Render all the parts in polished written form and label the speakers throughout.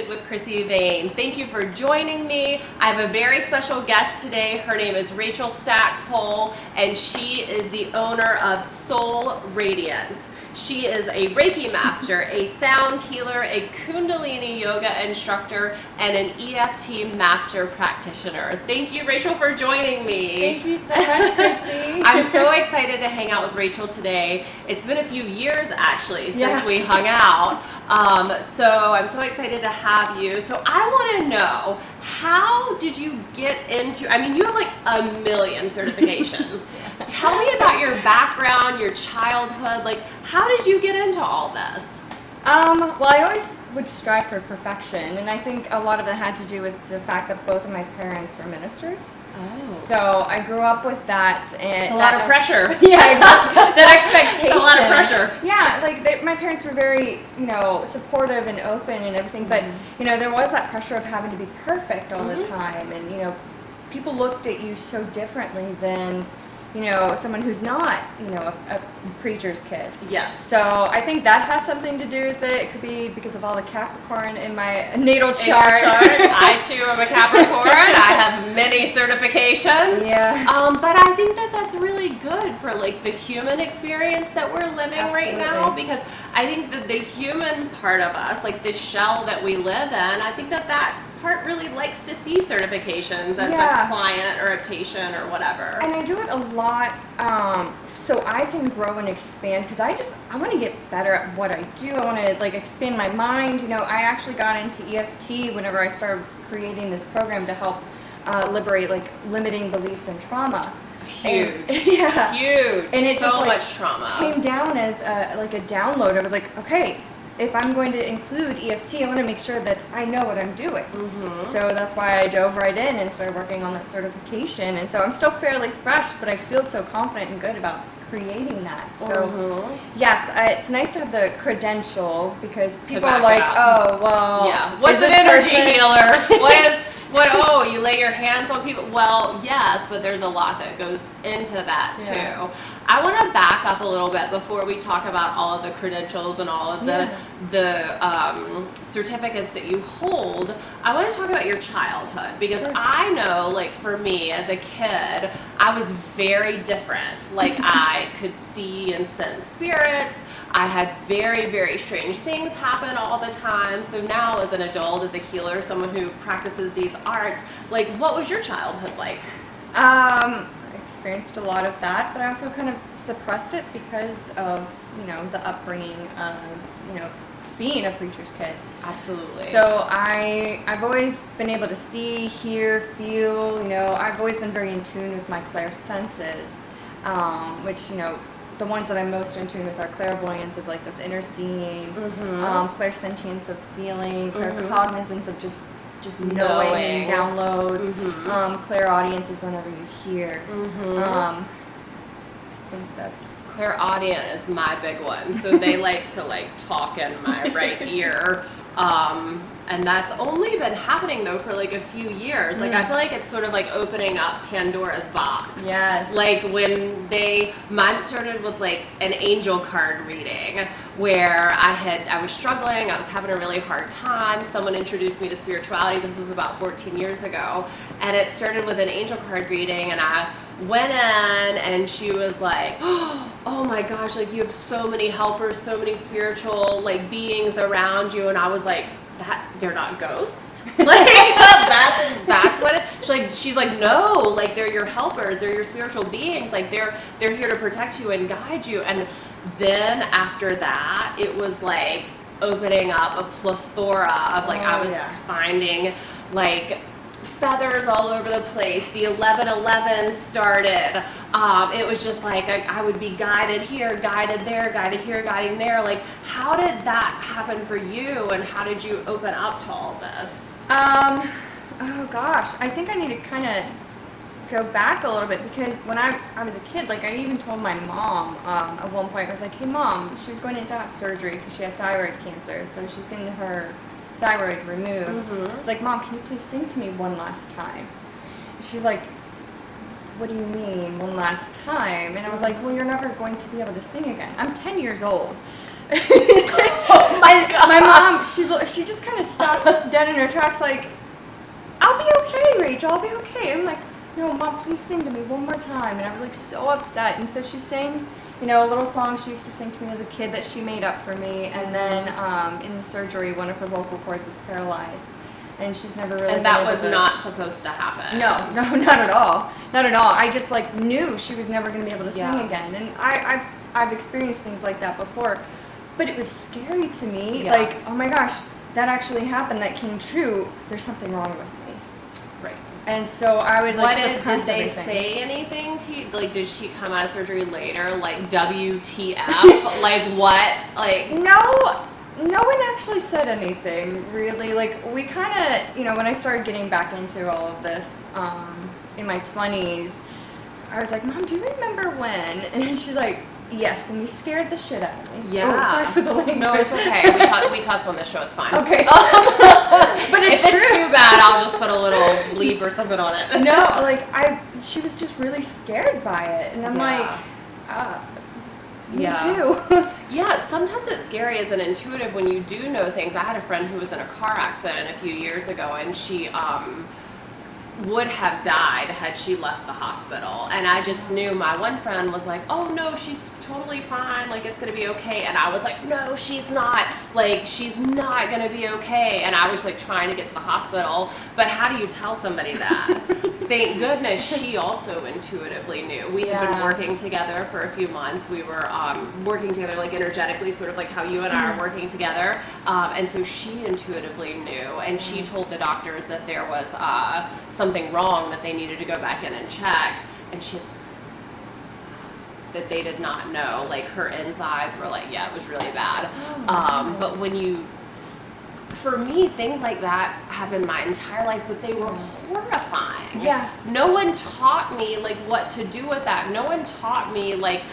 Speaker 1: Unconnected with Krissy Vane. Thank you for joining me. I have a very special guest today. Her name is Rachel Stackpole, and she is the owner of Soul Radiance. She is a Reiki master, a sound healer, a Kundalini Yoga Instructor, and an EFT Master Practitioner. Thank you, Rachel, for joining me.
Speaker 2: Thank you so much, Krissy.
Speaker 1: I'm so excited to hang out with Rachel today. It's been a few years, actually, since we hung out. So I'm so excited to have you. So I want to know, how did you get into, I mean, you have like a million certifications. Tell me about your background, your childhood. Like, how did you get into all this?
Speaker 2: Well, I always would strive for perfection, and I think a lot of it had to do with the fact that both of my parents were ministers. Oh. So I grew up with that, and
Speaker 1: it's a lot of pressure.
Speaker 2: Yeah, exactly. That expectation.
Speaker 1: It's a lot of pressure.
Speaker 2: Yeah, like my parents were very, supportive and open and everything, but there was that pressure of having to be perfect all the time, and people looked at you so differently than someone who's not, a preacher's kid.
Speaker 1: Yes.
Speaker 2: So I think that has something to do with it. It could be because of all the Capricorn in my natal chart.
Speaker 1: I too am a Capricorn. I have many certifications.
Speaker 2: Yeah.
Speaker 1: But I think that that's really good for like the human experience that we're living right now, because I think that the human part of us, like the shell that we live in, I think that part really likes to see certifications as a client or a patient or whatever.
Speaker 2: And I do it a lot so I can grow and expand, because I want to get better at what I do. I want to like expand my mind. I actually got into EFT whenever I started creating this program to help liberate like limiting beliefs and trauma.
Speaker 1: Huge.
Speaker 2: And,
Speaker 1: huge.
Speaker 2: And it
Speaker 1: so
Speaker 2: just
Speaker 1: much trauma
Speaker 2: came down as like a download. I was like, okay, if I'm going to include EFT, I want to make sure that I know what I'm doing. So that's why I dove right in and started working on that certification. And so I'm still fairly fresh, but I feel so confident and good about creating that. So yes, it's nice to have the credentials, because people are like, oh, well,
Speaker 1: what's an energy healer? Oh, you lay your hands on people? Well, yes, but there's a lot that goes into that too. I want to back up a little bit before we talk about all of the credentials and all of the certificates that you hold. I want to talk about your childhood, because I know, like for me as a kid, I was very different. Like I could see and sense spirits. I had very, very strange things happen all the time. So now as an adult, as a healer, someone who practices these arts, like what was your childhood like?
Speaker 2: I experienced a lot of that, but I also kind of suppressed it because of, the upbringing of, being a preacher's kid.
Speaker 1: Absolutely.
Speaker 2: So I've always been able to see, hear, feel, I've always been very in tune with my Clair senses, which, the ones that I'm most in tune with are clairvoyance of like this inner seeing, clairsentience of feeling, claircognizance of just knowing and downloads, clairaudient is whenever you hear. I think that's
Speaker 1: clairaudient is my big one. So they like to talk in my right ear. And that's only been happening though for like a few years. Like I feel like it's sort of like opening up Pandora's box.
Speaker 2: Yes.
Speaker 1: Like when mine started with like an angel card reading, where I was struggling, I was having a really hard time. Someone introduced me to spirituality. This was about 14 years ago. And it started with an angel card reading, and I went in and she was like, oh my gosh, like you have so many helpers, so many spiritual like beings around you. And I was like, they're not ghosts? Like that's what she's like, no, like they're your helpers, they're your spiritual beings, like they're here to protect you and guide you. And then after that, it was like opening up a plethora of like I was finding like feathers all over the place. The 1111 started. It was just like I would be guided here, guided there, guided here, guiding there. Like, how did that happen for you, and how did you open up to all this?
Speaker 2: Oh gosh, I think I need to kind of go back a little bit, because when I was a kid, like I even told my mom at one point, I was like, hey mom, she was going in to have surgery because she had thyroid cancer, so she was getting her thyroid removed. It's like, Mom, can you please sing to me one last time? She's like, what do you mean one last time? And I was like, well, you're never going to be able to sing again. I'm 10 years old.
Speaker 1: Oh my God.
Speaker 2: My mom, she just kind of stopped dead in her tracks, like, I'll be okay, Rachel, I'll be okay. I'm like, no, Mom, please sing to me one more time. And I was like so upset. And so she sang, you know, a little song she used to sing to me as a kid that she made up for me. And then in the surgery, one of her vocal cords was paralyzed. And she's never really
Speaker 1: And that was not supposed to happen.
Speaker 2: No, not at all. Not at all. I just like knew she was never going to be able to sing again. And I've experienced things like that before. But it was scary to me.
Speaker 1: Yeah.
Speaker 2: Like, oh my gosh, that actually happened. That came true. There's something wrong with me.
Speaker 1: Right.
Speaker 2: And so I would like
Speaker 1: Did
Speaker 2: suppress
Speaker 1: they
Speaker 2: everything.
Speaker 1: say anything to you? Like, did she come out of surgery later? Like, WTF? Like, what? Like,
Speaker 2: No one actually said anything, really. Like, we kind of, you know, when I started getting back into all of this in my 20s, I was like, Mom, do you remember when? And she's like, yes, and you scared the shit out of me.
Speaker 1: yeah.
Speaker 2: Oh, sorry for the language.
Speaker 1: No, it's okay. We cuss on this show. It's fine.
Speaker 2: Okay. But it's
Speaker 1: if
Speaker 2: true.
Speaker 1: it's too bad, I'll just put a little bleep or something on it.
Speaker 2: No, like, she was just really scared by it. And I'm me too.
Speaker 1: Yeah, sometimes it's scary as an intuitive when you do know things. I had a friend who was in a car accident a few years ago, and she would have died had she left the hospital. And I just knew, my one friend was like, oh no, she's totally fine, like it's gonna be okay. And I was like, no, she's not, like she's not gonna be okay. And I was like trying to get to the hospital, but how do you tell somebody that? Thank goodness she also intuitively knew. We had been working together for a few months. We were working together like energetically, sort of like how you and I are working together. And so she intuitively knew, and she told the doctors that there was something wrong, that they needed to go back in and check. And she had that they did not know. Like her insides were like, yeah, it was really bad. But when you, for me, things like that happened my entire life, but they were horrifying.
Speaker 2: Yeah.
Speaker 1: No one taught me like what to do with that. No one taught me like,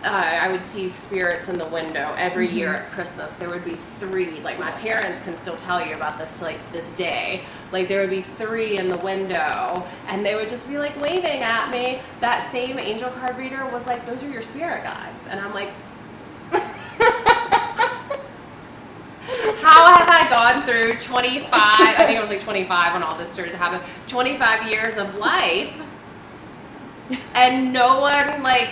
Speaker 1: I would see spirits in the window every year at Christmas. There would be 3. Like my parents can still tell you about this to like this day. Like there would be 3 in the window, and they would just be like waving at me. That same angel card reader was like, "Those are your spirit guides," and I'm like, how have I gone through 25? I think it was like 25 when all this started to happen. 25 years of life, and no one like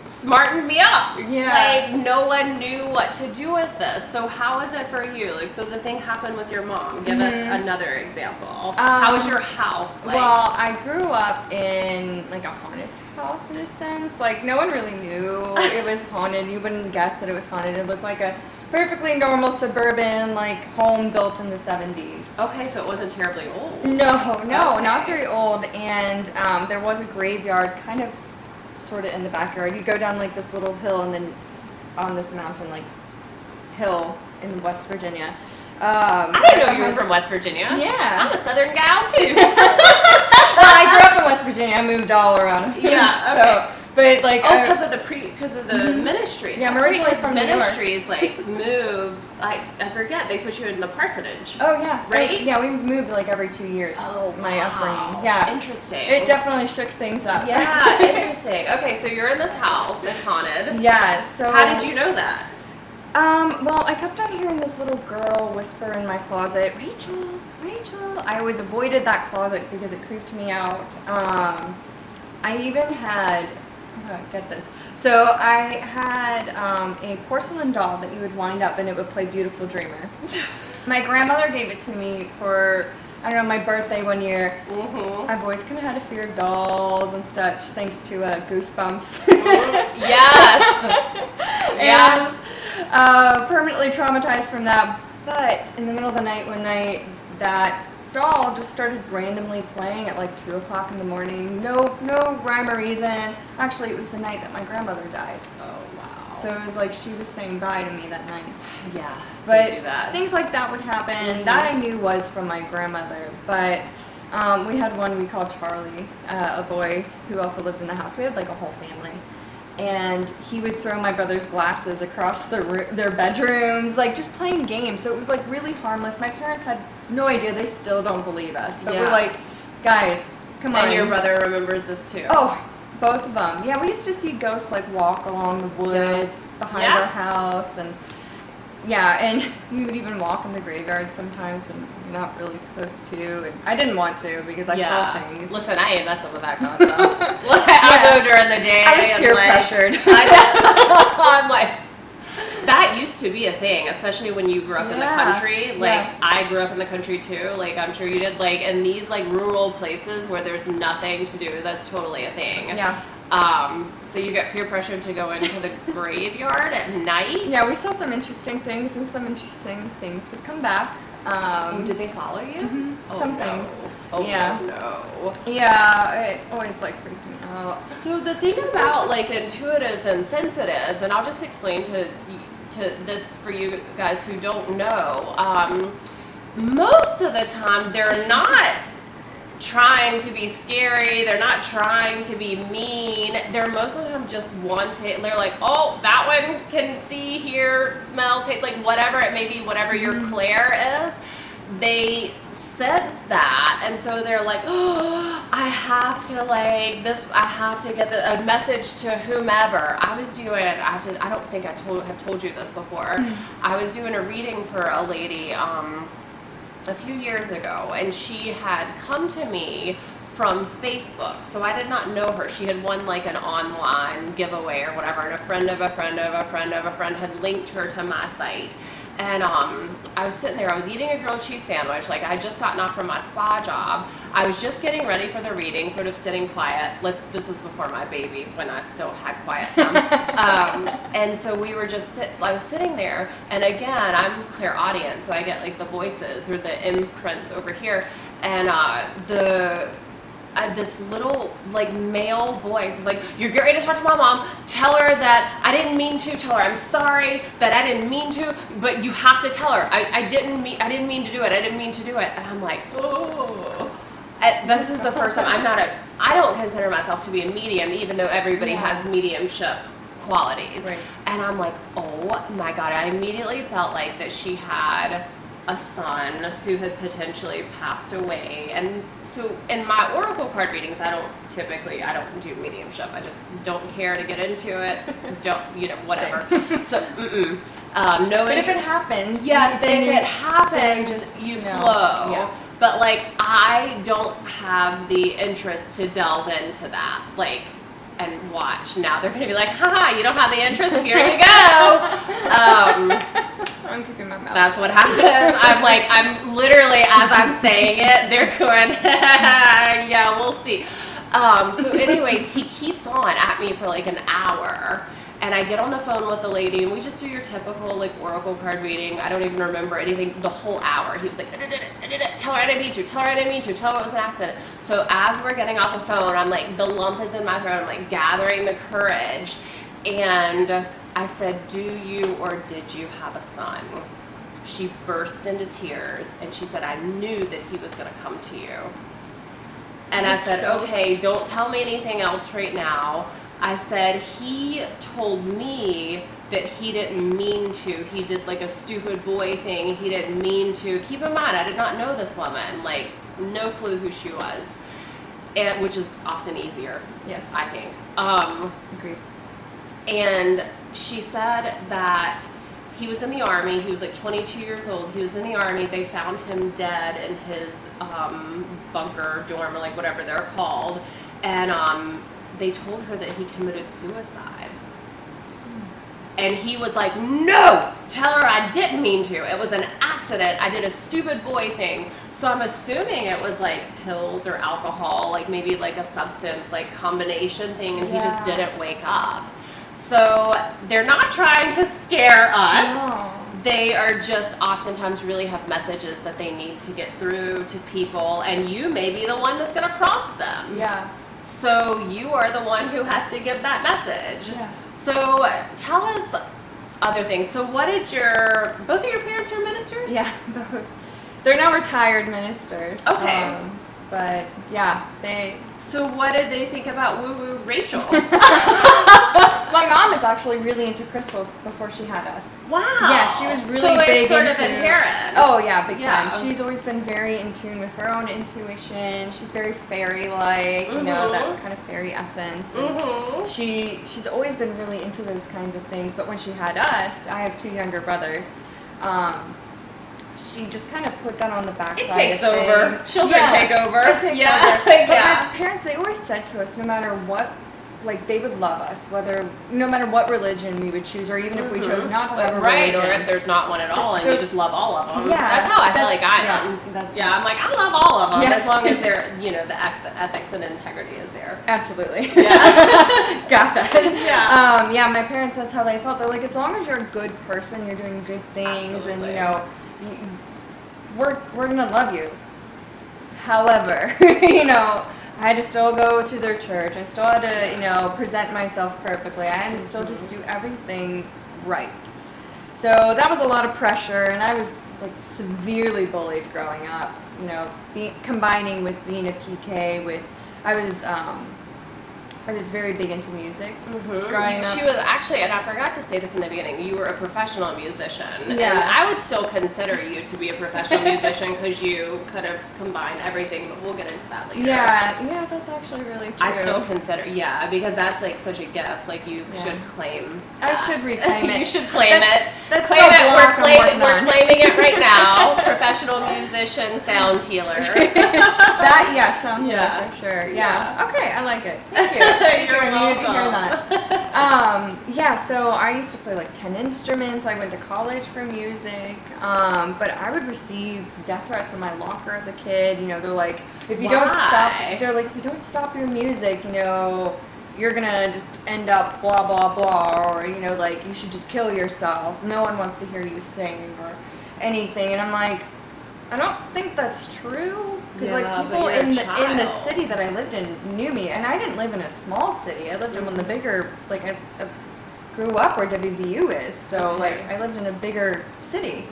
Speaker 1: smartened me up.
Speaker 2: Yeah.
Speaker 1: Like no one knew what to do with this. So how is it for you? Like, so the thing happened with your mom. Give us another example. How was your house like?
Speaker 2: Well, I grew up in like a haunted house in a sense. Like no one really knew it was haunted. You wouldn't guess that it was haunted. It looked like a perfectly normal suburban like home built in the 70s.
Speaker 1: Okay, so it wasn't terribly old.
Speaker 2: No,
Speaker 1: Okay.
Speaker 2: not very old. And there was a graveyard kind of sort of in the backyard. You go down like this little hill, and then on this mountain like hill in West Virginia.
Speaker 1: I didn't know you were from West Virginia.
Speaker 2: Yeah.
Speaker 1: I'm a Southern gal too.
Speaker 2: Well, I grew up in West Virginia. I moved all around.
Speaker 1: Yeah, okay.
Speaker 2: So, but like,
Speaker 1: because of the ministry.
Speaker 2: Yeah, I'm originally
Speaker 1: That's
Speaker 2: from
Speaker 1: what
Speaker 2: New York.
Speaker 1: ministries like move. I forget, they put you in the parsonage.
Speaker 2: Oh yeah,
Speaker 1: Right?
Speaker 2: Yeah, we moved like every 2 years.
Speaker 1: Oh,
Speaker 2: my
Speaker 1: wow.
Speaker 2: upbringing. Yeah,
Speaker 1: Interesting.
Speaker 2: it definitely shook things up.
Speaker 1: Yeah, interesting. Okay, so you're in this house. It's haunted.
Speaker 2: Yeah. So
Speaker 1: How did you know that?
Speaker 2: Well, I kept on hearing this little girl whisper in my closet, Rachel, Rachel. I always avoided that closet because it creeped me out. I even had, get this. So I had a porcelain doll that you would wind up and it would play Beautiful Dreamer. My grandmother gave it to me for, I don't know, my birthday one year. I've always kind of had a fear of dolls and such, thanks to Goosebumps.
Speaker 1: Yes. Yeah.
Speaker 2: And permanently traumatized from that. But in the middle of the night one night, that doll just started randomly playing at like 2 o'clock in the morning. No rhyme or reason. Actually, it was the night that my grandmother died.
Speaker 1: Oh, wow.
Speaker 2: So it was like she was saying bye to me that night.
Speaker 1: Yeah,
Speaker 2: But
Speaker 1: they do that.
Speaker 2: things like that would happen. That I knew was from my grandmother. But we had one we called Charlie, a boy who also lived in the house. We had like a whole family. And he would throw my brother's glasses across their bedrooms, like just playing games. So it was like really harmless. My parents had no idea. They still don't believe us. But we're like, guys, come on.
Speaker 1: And your brother remembers this too.
Speaker 2: Oh, both of them. Yeah, we used to see ghosts like walk along the woods behind our house, and we would even walk in the graveyard sometimes when you're not really supposed to. And I didn't want to because I saw things.
Speaker 1: Listen, I ain't messing with that kind of stuff. I'll go during the day.
Speaker 2: I was peer pressured.
Speaker 1: I'm like, that used to be a thing, especially when you grew up in the country. Like, I grew up in the country too. Like, I'm sure you did. Like, in these like rural places where there's nothing to do, that's totally a thing. Yeah. So you get peer pressured to go into the graveyard at night. Yeah,
Speaker 2: we saw some interesting things, and some interesting things would come back.
Speaker 1: Did they follow you?
Speaker 2: Mm-hmm. Some things.
Speaker 1: Oh no.
Speaker 2: Yeah, it always like freaked me out.
Speaker 1: So the thing about like intuitives and sensitives, and I'll just explain to this for you guys who don't know, most of the time they're not trying to be scary, they're not trying to be mean, they're most of the time just wanting, they're like, oh, that one can see, hear, smell, taste, like whatever it may be, whatever your Clair is, they sense that, and so they're like, oh, I have to get a message to whomever. I don't think I have told you this before. I was doing a reading for a lady a few years ago, and she had come to me from Facebook, so I did not know her. She had won like an online giveaway or whatever, and a friend of a friend of a friend of a friend had linked her to my site. And I was sitting there, I was eating a grilled cheese sandwich, like I had just gotten off from my spa job. I was just getting ready for the reading, sort of sitting quiet. This was before my baby, when I still had quiet time. And so I was sitting there, and again, I'm clairaudient, so I get like the voices or the imprints over here. And this little like male voice is like, you're getting ready to talk to my mom, tell her that I didn't mean to, tell her I'm sorry that I didn't mean to, but you have to tell her I didn't mean to do it, and I'm like, oh. This is the first time I don't consider myself to be a medium, even though everybody has mediumship qualities, and I'm like, oh my god, I immediately felt like that she had a son who had potentially passed away. And so in my oracle card readings, I don't do mediumship. I just don't care to get into it. Whatever. So, no.
Speaker 2: But if it happens,
Speaker 1: yes, if it happens, you flow. Yeah. But like, I don't have the interest to delve into that. Like, and watch. Now they're going to be like, haha, you don't have the interest, here you go.
Speaker 2: I'm keeping my mouth.
Speaker 1: That's what happens. I'm literally, as I'm saying it, they're going, yeah, we'll see. So anyways, he keeps on at me for like an hour. And I get on the phone with the lady, and we just do your typical like oracle card reading. I don't even remember anything the whole hour. He was like, tell her I didn't mean to, tell her I didn't mean to, tell her it was an accident. So as we're getting off the phone, I'm like, the lump is in my throat. I'm like gathering the courage. And I said, do you or did you have a son? She burst into tears, and she said, I knew that he was going to come to you. And I said, okay, don't tell me anything else right now. I said, he told me that he didn't mean to. He did like a stupid boy thing. He didn't mean to. Keep in mind, I did not know this woman. Like, no clue who she was. And which is often easier.
Speaker 2: Yes.
Speaker 1: I think.
Speaker 2: Agreed.
Speaker 1: And she said that he was in the Army. He was like 22 years old. He was in the Army. They found him dead in his bunker, dorm, or like whatever they're called. And they told her that he committed suicide. And he was like, no, tell her I didn't mean to. It was an accident. I did a stupid boy thing. So I'm assuming it was like pills or alcohol, like maybe like a substance like combination thing, and he just didn't wake up. So they're not trying to scare us. No. They are just oftentimes really have messages that they need to get through to people, and you may be the one that's going to cross them.
Speaker 2: Yeah.
Speaker 1: So you are the one who has to give that message. Yeah. So tell us other things. So what did both of your parents were ministers?
Speaker 2: Yeah, both. They're now retired ministers.
Speaker 1: Okay.
Speaker 2: But yeah,
Speaker 1: So what did they think about Woo Woo Rachel?
Speaker 2: My mom is actually really into crystals before she had us.
Speaker 1: Wow.
Speaker 2: Yeah, she was really
Speaker 1: so
Speaker 2: big
Speaker 1: it's sort
Speaker 2: into.
Speaker 1: of inherent.
Speaker 2: Oh yeah, big
Speaker 1: Yeah.
Speaker 2: time. She's always been very in tune with her own intuition. She's very fairy-like, you know, that kind of fairy essence. And she's always been really into those kinds of things. But when she had us, I have 2 younger brothers. She just kind of put that on the backside.
Speaker 1: It takes
Speaker 2: of
Speaker 1: over.
Speaker 2: things.
Speaker 1: Children take over.
Speaker 2: It takes
Speaker 1: Yeah.
Speaker 2: over. But
Speaker 1: Yeah.
Speaker 2: my parents, they always said to us, no matter what, like they would love us, no matter what religion we would choose, or even if we chose not to have a
Speaker 1: right,
Speaker 2: religion.
Speaker 1: or if there's not one at all, and you just love all of them.
Speaker 2: Yeah,
Speaker 1: that's how I feel like I am.
Speaker 2: Yeah,
Speaker 1: I'm like, I love all of them,
Speaker 2: Yes.
Speaker 1: as long as they're, you know, the ethics and integrity is there.
Speaker 2: Absolutely.
Speaker 1: Yeah.
Speaker 2: Got that.
Speaker 1: Yeah.
Speaker 2: Yeah, my parents, that's how they felt. They're like, as long as you're a good person, you're doing good things,
Speaker 1: Absolutely.
Speaker 2: and you know, we're gonna love you. However, you know, I had to still go to their church. I still had to, you know, present myself perfectly. I had to still just do everything right. So that was a lot of pressure, and I was like severely bullied growing up. You know, combining with being a PK with, I was very big into music growing up.
Speaker 1: She was actually, and I forgot to say this in the beginning, you were a professional musician.
Speaker 2: Yes.
Speaker 1: And I would still consider you to be a professional musician because you could have combined everything, but we'll get into that later.
Speaker 2: Yeah, that's actually really true.
Speaker 1: I still consider, because that's like such a gift. Like you should claim that.
Speaker 2: I should reclaim it.
Speaker 1: You should claim it.
Speaker 2: That's
Speaker 1: claim
Speaker 2: so
Speaker 1: it.
Speaker 2: block I'm working
Speaker 1: We're
Speaker 2: on.
Speaker 1: claiming it right now. Professional musician, sound healer.
Speaker 2: That, sound
Speaker 1: Yeah.
Speaker 2: for sure.
Speaker 1: Yeah.
Speaker 2: Yeah. Okay, I like it. Thank you. Thank
Speaker 1: You're
Speaker 2: you. I needed to hear
Speaker 1: welcome.
Speaker 2: that. So I used to play like 10 instruments. I went to college for music. But I would receive death threats in my locker as a kid. You know, they're like, if you don't stop your music, you know, you're gonna just end up blah blah blah, or you know, like you should just kill yourself. No one wants to hear you sing or anything. And I'm like, I don't think that's true, because like people in the city that I lived in knew me, and I didn't live in a small city. I lived in one of the bigger, like I grew up where WVU is, so like I lived in a bigger city.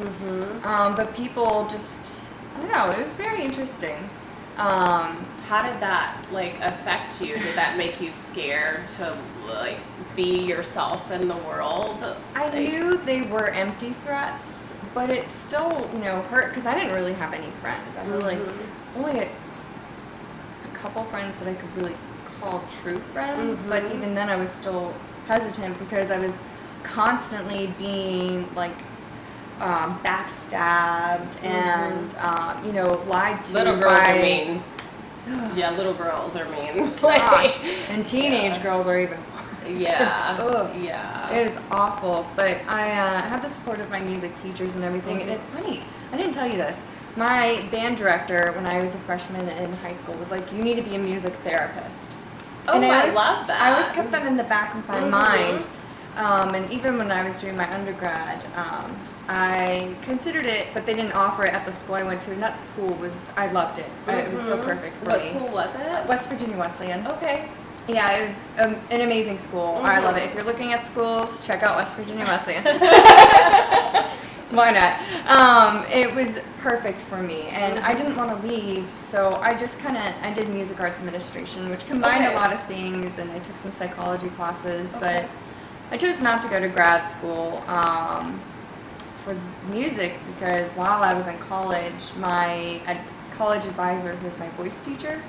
Speaker 2: But people just, I don't know, it was very interesting.
Speaker 1: How did that like affect you? Did that make you scared to like be yourself in the world?
Speaker 2: I knew they were empty threats, but it still, you know, hurt because I didn't really have any friends. I had like only a couple friends that I could really call true friends, but even then I was still hesitant because I was constantly being like backstabbed and you know, lied to.
Speaker 1: Little girls are mean. Yeah, little girls are mean.
Speaker 2: Gosh. And teenage girls are even.
Speaker 1: Yeah.
Speaker 2: It is awful. But I had the support of my music teachers and everything. And it's funny, I didn't tell you this. My band director, when I was a freshman in high school, was like, you need to be a music therapist.
Speaker 1: Oh,
Speaker 2: and
Speaker 1: I love that.
Speaker 2: I always kept that in the back of my mind. And even when I was doing my undergrad, I considered it, but they didn't offer it at the school I went to. And that school was, I loved it. It was so perfect for me.
Speaker 1: What school was it?
Speaker 2: West Virginia Wesleyan.
Speaker 1: Okay.
Speaker 2: Yeah, it was an amazing school. I love it. If you're looking at schools, check out West Virginia Wesleyan. Why not? It was perfect for me, and I didn't want to leave, so I just I did music arts administration, which combined a lot of things, and I took some psychology classes, but I chose not to go to grad school for music because while I was in college, my college advisor, who was my voice teacher,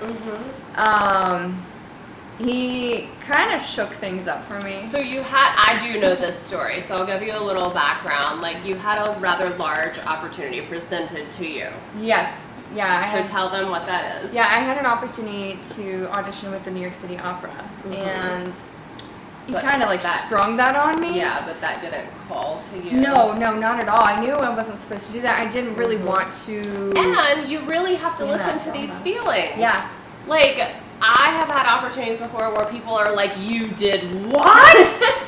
Speaker 2: he kind of shook things up for me.
Speaker 1: So I do know this story, so I'll give you a little background. Like, you had a rather large opportunity presented to you.
Speaker 2: Yes. Yeah.
Speaker 1: So tell them what that is.
Speaker 2: Yeah, I had an opportunity to audition with the New York City Opera, and he kind of like sprung that on me.
Speaker 1: Yeah, but that didn't call to you.
Speaker 2: No, not at all. I knew I wasn't supposed to do that. I didn't really want to.
Speaker 1: And you really have to listen to these feelings.
Speaker 2: Yeah.
Speaker 1: Like, I have had opportunities before where people are like, you did what?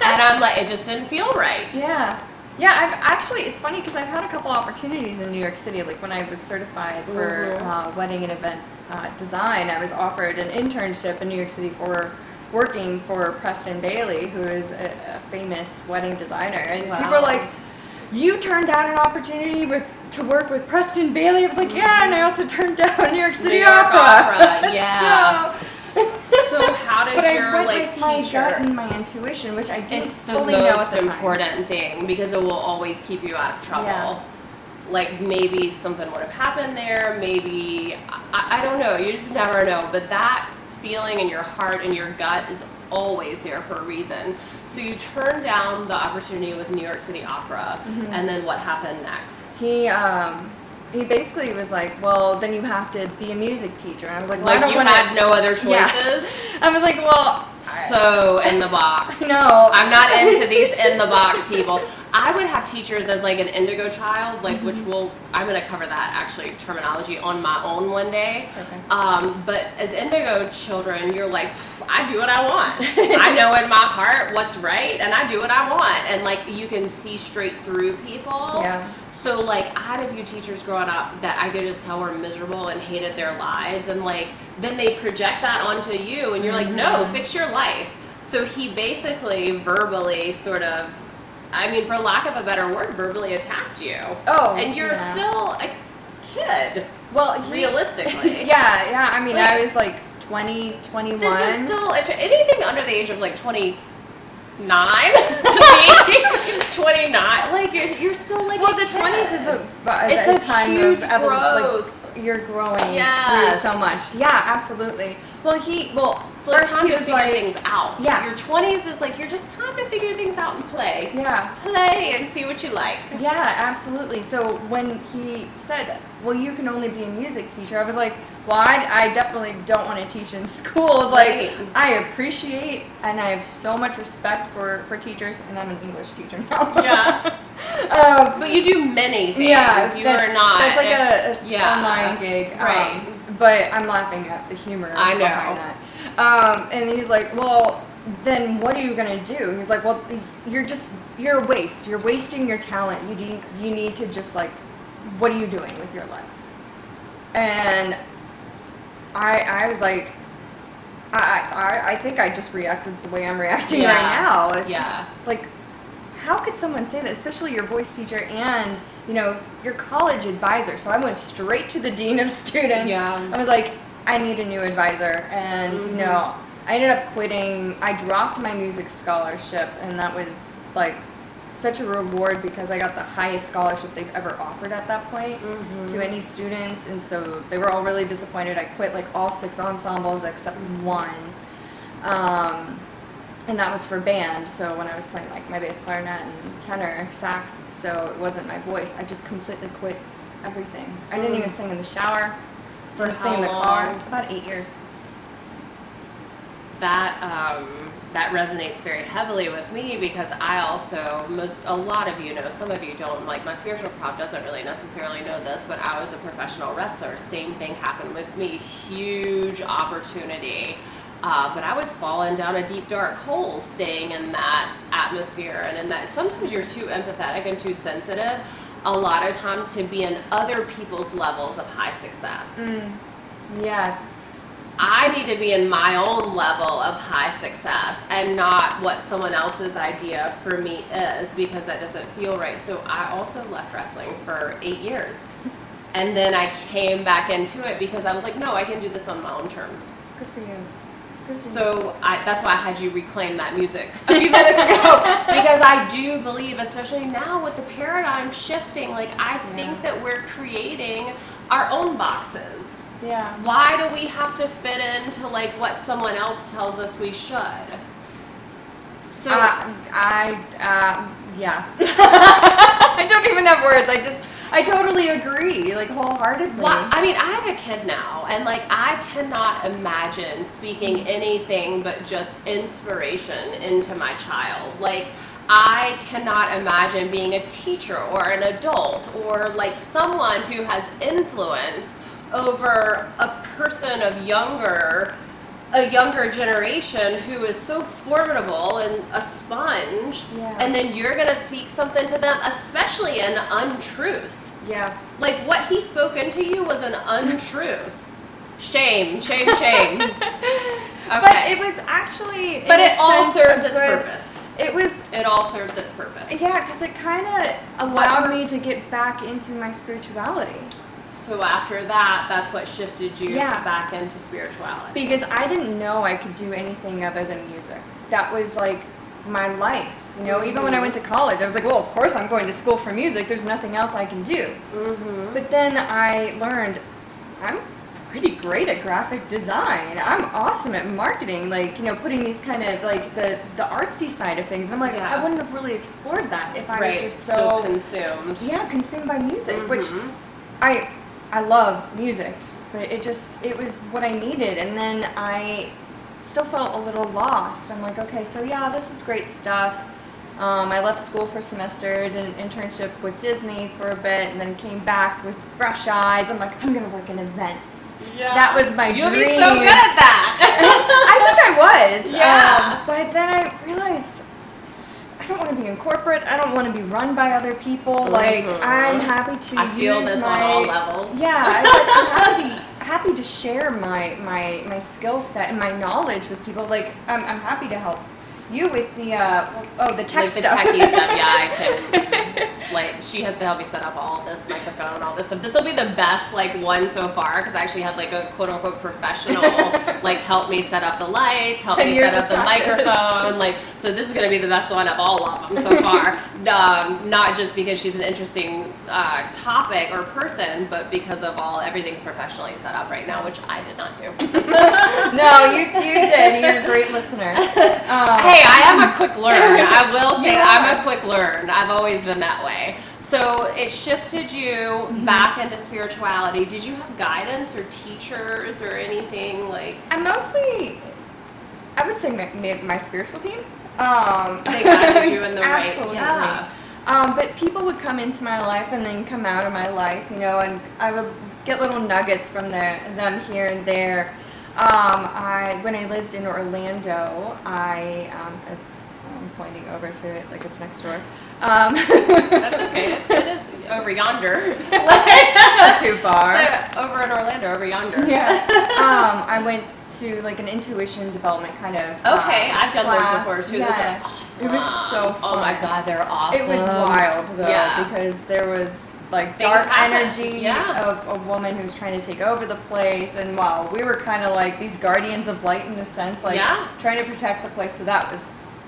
Speaker 1: And I'm like, it just didn't feel right.
Speaker 2: Yeah. Yeah, I've actually, it's funny because I've had a couple opportunities in New York City. Like when I was certified for wedding and event design, I was offered an internship in New York City for working for Preston Bailey, who is a famous wedding designer. And people are like, you turned down an opportunity to work with Preston Bailey? I was like, yeah, and I also turned down New York City Opera.
Speaker 1: Yeah. So how how did
Speaker 2: but
Speaker 1: your
Speaker 2: I went
Speaker 1: like
Speaker 2: with my
Speaker 1: teacher?
Speaker 2: gut and my intuition, which I didn't
Speaker 1: It's the
Speaker 2: fully know at
Speaker 1: most
Speaker 2: the time.
Speaker 1: important thing because it will always keep you out of trouble.
Speaker 2: Yeah.
Speaker 1: Like maybe something would have happened there, maybe I don't know. You just never know. But that feeling in your heart and your gut is always there for a reason. So you turned down the opportunity with New York City Opera, and then what happened next?
Speaker 2: He basically was like, well, then you have to be a music teacher. And I was like, well, I
Speaker 1: Like
Speaker 2: don't
Speaker 1: you
Speaker 2: wanna...
Speaker 1: had no other choices.
Speaker 2: Yeah. I was like, well,
Speaker 1: So in the box.
Speaker 2: no,
Speaker 1: I'm not into these in the box people. I would have teachers as like an indigo child, like which I'm going to cover that actually terminology on my own one day.
Speaker 2: Okay.
Speaker 1: But as indigo children, you're like, I do what I want. I know in my heart what's right, and I do what I want, and like you can see straight through people.
Speaker 2: Yeah.
Speaker 1: So like I had a few teachers growing up that I could just tell were miserable and hated their lives, and like then they project that onto you, and you're like, no, fix your life. So he basically verbally sort of, I mean, for lack of a better word, verbally attacked you.
Speaker 2: Oh,
Speaker 1: and you're still a kid.
Speaker 2: Well,
Speaker 1: realistically.
Speaker 2: Yeah. I mean,
Speaker 1: Like,
Speaker 2: I was like 20, 21.
Speaker 1: This is still anything under the age of like 29 to me. 29, like you're still like.
Speaker 2: Well,
Speaker 1: a
Speaker 2: the
Speaker 1: kid.
Speaker 2: 20s is
Speaker 1: It's a
Speaker 2: time
Speaker 1: huge
Speaker 2: of
Speaker 1: growth.
Speaker 2: like you're growing
Speaker 1: Yes.
Speaker 2: through so much. Yeah, absolutely. Well,
Speaker 1: It's like
Speaker 2: first
Speaker 1: time
Speaker 2: he
Speaker 1: to
Speaker 2: was
Speaker 1: figure
Speaker 2: like,
Speaker 1: things out.
Speaker 2: Yes.
Speaker 1: Your 20s is like you're just time to figure things out and play.
Speaker 2: yeah.
Speaker 1: Play and see what you like.
Speaker 2: Yeah, absolutely. So when he said, well, you can only be a music teacher, I was like, well, I definitely don't want to teach in schools. Like,
Speaker 1: Right.
Speaker 2: I appreciate and I have so much respect for teachers, and I'm an English teacher now.
Speaker 1: Yeah. But you do many things.
Speaker 2: Yeah,
Speaker 1: You are not.
Speaker 2: That's like a
Speaker 1: yeah.
Speaker 2: online gig.
Speaker 1: Right.
Speaker 2: But I'm laughing at the humor
Speaker 1: I know.
Speaker 2: behind that. And he's like, well, then what are you going to do? He's like, well, you're a waste. You're wasting your talent. You need to just like, what are you doing with your life? And I was like, I think I just reacted the way I'm reacting
Speaker 1: Yeah.
Speaker 2: right now. It's
Speaker 1: Yeah.
Speaker 2: just like, how could someone say that, especially your voice teacher and, your college advisor? So I went straight to the dean of students.
Speaker 1: Yeah.
Speaker 2: I was like, I need a new advisor. And, I ended up quitting. I dropped my music scholarship, and that was like such a reward because I got the highest scholarship they've ever offered at that point to any students. And so they were all really disappointed. I quit like all 6 ensembles except one. And that was for band, so when I was playing like my bass, clarinet, and tenor, sax, so it wasn't my voice. I just completely quit everything. I didn't even sing in the shower, didn't sing in the car.
Speaker 1: long?
Speaker 2: About 8 years.
Speaker 1: That resonates very heavily with me because I also, a lot of you know, some of you don't, like my spiritual prop doesn't really necessarily know this, but I was a professional wrestler. Same thing happened with me. Huge opportunity. But I was falling down a deep, dark hole staying in that atmosphere and in that. Sometimes you're too empathetic and too sensitive, a lot of times, to be in other people's levels of high success.
Speaker 2: Yes.
Speaker 1: I need to be in my own level of high success and not what someone else's idea for me is, because that doesn't feel right. So I also left wrestling for 8 years. And then I came back into it because I was like, no, I can do this on my own terms.
Speaker 2: Good for you.
Speaker 1: So that's why I had you reclaim that music a few minutes ago, because I do believe, especially now with the paradigm shifting, like I think that we're creating our own boxes.
Speaker 2: Yeah.
Speaker 1: Why do we have to fit into like what someone else tells us we should? So
Speaker 2: yeah. I don't even have words. I totally agree, like wholeheartedly.
Speaker 1: well, I mean, I have a kid now, and like I cannot imagine speaking anything but just inspiration into my child. Like I cannot imagine being a teacher or an adult or like someone who has influence over a person of a younger generation who is so formidable and a sponge, and then you're gonna speak something to them, especially an untruth.
Speaker 2: Yeah.
Speaker 1: Like what he spoke into you was an untruth. Shame, shame, shame. Okay.
Speaker 2: But it was actually.
Speaker 1: But it all serves its purpose.
Speaker 2: It
Speaker 1: all serves its purpose.
Speaker 2: Yeah, because it kind of allowed me to get back into my spirituality.
Speaker 1: So after that, that's what shifted you
Speaker 2: Yeah.
Speaker 1: back into spirituality.
Speaker 2: Because I didn't know I could do anything other than music. That was like my life. You know, even when I went to college, I was like, well, of course I'm going to school for music. There's nothing else I can do. But then I learned I'm pretty great at graphic design. I'm awesome at marketing, like, you know, putting these kind of like the artsy side of things. I'm like, I wouldn't have really explored that if I was just so
Speaker 1: consumed.
Speaker 2: Yeah, consumed by music, which I love music, but it was what I needed. And then I still felt a little lost. I'm like, okay, so yeah, this is great stuff. I left school for a semester, did an internship with Disney for a bit, and then came back with fresh eyes. I'm like, I'm going to work in events.
Speaker 1: Yeah.
Speaker 2: That was my
Speaker 1: You'll
Speaker 2: dream.
Speaker 1: be so good at that.
Speaker 2: I think I was.
Speaker 1: Yeah.
Speaker 2: But then I realized I don't want to be in corporate. I don't want to be run by other people. Like, I'm happy to
Speaker 1: I feel
Speaker 2: use
Speaker 1: this
Speaker 2: my...
Speaker 1: on all levels.
Speaker 2: Yeah, I'm happy to share my skill set and my knowledge with people. Like, I'm happy to help you with the the tech
Speaker 1: like the
Speaker 2: stuff.
Speaker 1: techie stuff. Yeah, I can. Like, she has to help me set up all this microphone, all this stuff. This will be the best one so far, because I actually had a quote unquote professional help me set up the lights, help me set up the microphone. So this is gonna be the best one of all of them so far. Not just because she's an interesting topic or person, but because of everything's professionally set up right now, which I did not do.
Speaker 2: No, you did. You're a great listener.
Speaker 1: Hey, I am a quick learn. I will say I'm a quick learn. I've always been that way. So it shifted you back into spirituality. Did you have guidance or teachers or anything like?
Speaker 2: I would say my spiritual team.
Speaker 1: They guided you in the right.
Speaker 2: Absolutely.
Speaker 1: Yeah.
Speaker 2: But people would come into my life and then come out of my life, you know, and I would get little nuggets from them here and there. When I lived in Orlando, as I'm pointing over to it like it's next door.
Speaker 1: That's okay. It is over yonder.
Speaker 2: Not too far.
Speaker 1: Over in Orlando, over yonder.
Speaker 2: Yeah. I went to an intuition development kind of
Speaker 1: Okay, I've done
Speaker 2: class.
Speaker 1: those before too.
Speaker 2: Yeah.
Speaker 1: Those are awesome.
Speaker 2: It was so fun.
Speaker 1: Oh my God, they're awesome.
Speaker 2: It was wild though, because there was dark energy of a woman who's trying to take over the place, and wow, we were kind of like these guardians of light in a sense, trying to protect the place. So that was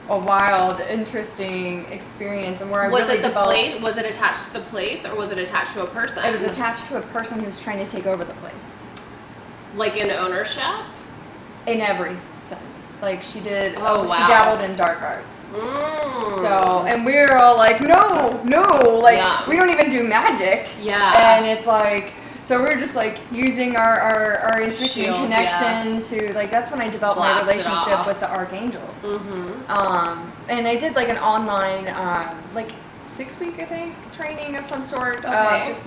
Speaker 2: a wild, interesting experience, and where I really developed.
Speaker 1: Place? Was it attached to the place, or was it attached to a person?
Speaker 2: It was attached to a person who's trying to take over the place.
Speaker 1: Like in ownership?
Speaker 2: In every sense. She did.
Speaker 1: She
Speaker 2: dabbled in dark arts. So, and we were all like, no, we don't even do magic.
Speaker 1: Yeah.
Speaker 2: And it's so we're just using our intuition and connection to that's when I developed my relationship with the archangels. And I did an online 6-week I think training of some sort, just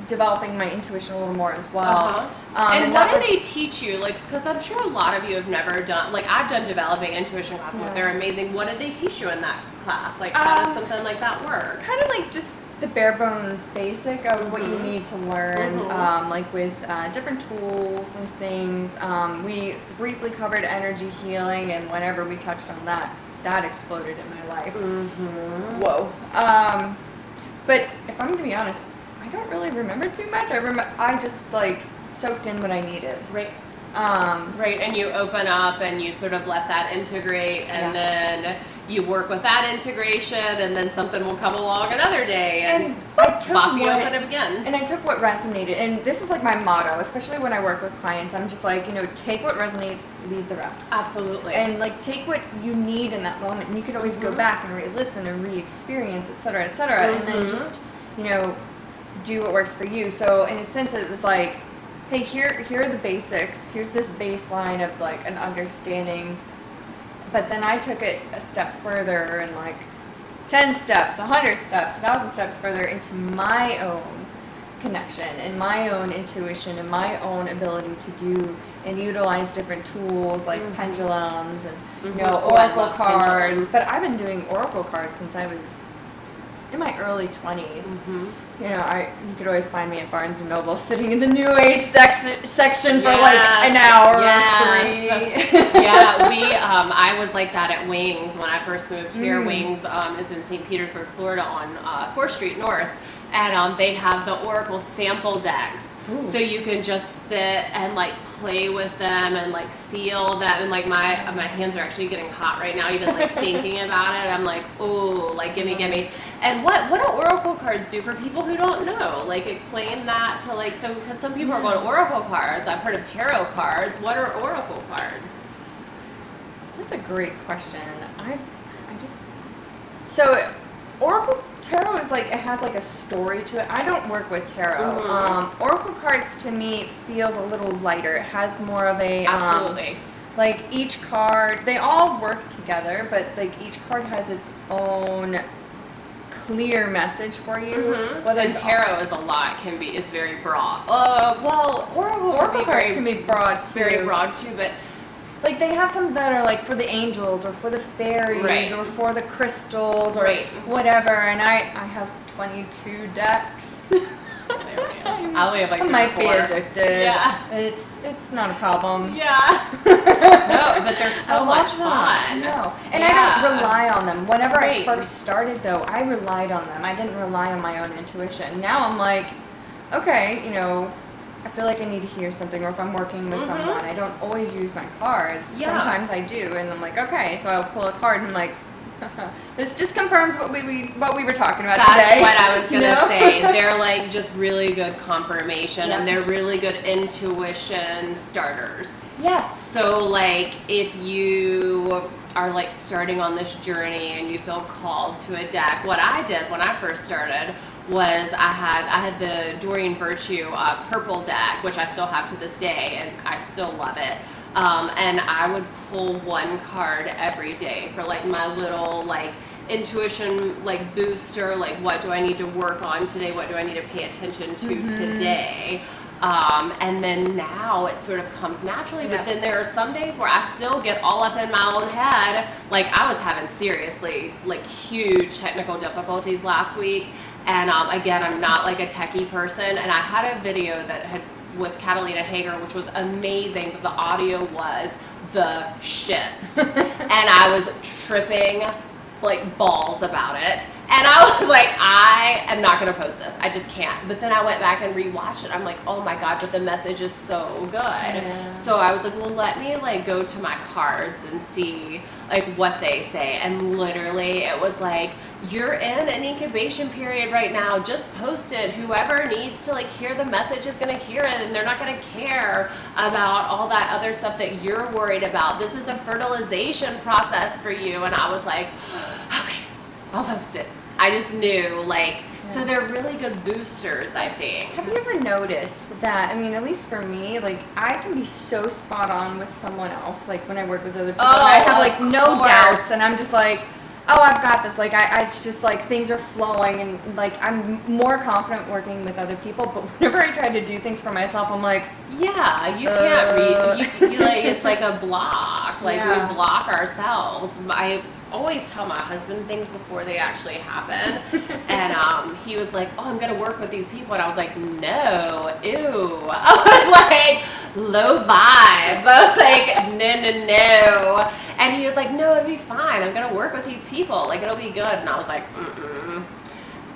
Speaker 2: developing my intuition a little more as well.
Speaker 1: And what do they teach you? Because I'm sure a lot of you have never done, I've done developing intuition classes. Yeah. They're amazing. What did they teach you in that class? How does something like that work?
Speaker 2: Kind of just the bare bones basic of what you need to learn, with different tools and things. We briefly covered energy healing, and whenever we touched on that exploded in my life. Whoa. But if I'm going to be honest, I don't really remember too much. I just soaked in what I needed.
Speaker 1: Right. Right, and you open up and you sort of let that integrate, and then you work with that integration, and then something will come along another day and pop you open up again.
Speaker 2: And I took what resonated, and this is my motto, especially when I work with clients. I'm just take what resonates, leave the rest.
Speaker 1: Absolutely.
Speaker 2: And take what you need in that moment, and you can always go back and re-listen and re-experience, et cetera, and then just do what works for you. So in a sense, it was hey, here are the basics. Here's this baseline of an understanding. But then I took it a step further, and 10 steps, 100 steps, 1,000 steps further into my own connection and my own intuition and my own ability to do and utilize different tools like pendulums and oracle cards. But I've been doing oracle cards since I was in my early 20s.
Speaker 1: Mm-hmm.
Speaker 2: You know, you could always find me at Barnes and Noble sitting in the New Age section for like an hour or free.
Speaker 1: Yeah, I was like that at Wings when I first moved here. Wings is in St. Petersburg, Florida on 4th Street North. And they have the Oracle sample decks. Ooh. So you can just sit and like play with them and like feel them. And like my hands are actually getting hot right now, even like thinking about it. I'm like, ooh, like gimme. And what do Oracle cards do for people who don't know? Like explain that to like, so because some people are going Oracle cards. I've heard of tarot cards. What are Oracle cards?
Speaker 2: That's a great question. So Oracle Tarot is like, it has like a story to it. I don't work with tarot. Oracle cards to me feels a little lighter. It has more of a
Speaker 1: absolutely.
Speaker 2: Like each card, they all work together, but like each card has its own clear message for you.
Speaker 1: And tarot is very broad. Well, Oracle
Speaker 2: cards can be broad too.
Speaker 1: Very broad too, but
Speaker 2: like they have some that are like for the angels or for the fairies or for the crystals or whatever. And I have 22 decks.
Speaker 1: I only have like
Speaker 2: I might be addicted.
Speaker 1: Yeah.
Speaker 2: It's not a problem.
Speaker 1: Yeah. No, but they're so much fun.
Speaker 2: No. And I don't rely on them. Whenever I first started though, I relied on them. I didn't rely on my own intuition. Now I'm like, okay, you know, I feel like I need to hear something, or if I'm working with someone, I don't always use my cards. Yeah. Sometimes I do, and I'm like, okay, so I'll pull a card and I'm like, this just confirms what we were talking about today.
Speaker 1: That's what I was gonna say. They're like just really good confirmation, and they're really good intuition starters.
Speaker 2: Yes.
Speaker 1: So like if you are like starting on this journey and you feel called to a deck, what I did when I first started was I had the Doreen Virtue purple deck, which I still have to this day, and I still love it. And I would pull one card every day for like my little like intuition like booster, like what do I need to work on today, what do I need to pay attention to today. And then now it sort of comes naturally, but then there are some days where I still get all up in my own head. Like I was having seriously like huge technical difficulties last week. And again, I'm not like a techie person, and I had a video that had with Catalina Hager, which was amazing, but the audio was the shits. And I was tripping like balls about it. And I was like, I am not going to post this. I just can't. But then I went back and rewatched it. I'm like, oh my God, but the message is so good. Yeah. So I was like, well, let me like go to my cards and see like what they say. And literally it was like, you're in an incubation period right now. Just post it. Whoever needs to like hear the message is going to hear it, and they're not going to care about all that other stuff that you're worried about. This is a fertilization process for you. And I was like, okay, I'll post it. I just knew, like, so they're really good boosters, I think.
Speaker 2: Have you ever noticed that, I mean, at least for me, like, I can be so spot on with someone else, like, when I work with other people, and I have, like, no doubts, and I'm just like, oh, I've got this, like, it's just, like, things are flowing, and, like, I'm more confident working with other people, but whenever I try to do things for myself, I'm like,
Speaker 1: yeah, you can't read, you like, it's like a block, like, we block ourselves. I always tell my husband things before they actually happen, and he was like, oh, I'm gonna work with these people, and I was like, no, ew. I was like, low vibes. I was like, no, and he was like, no, it'll be fine, I'm gonna work with these people, like it'll be good. And I was like,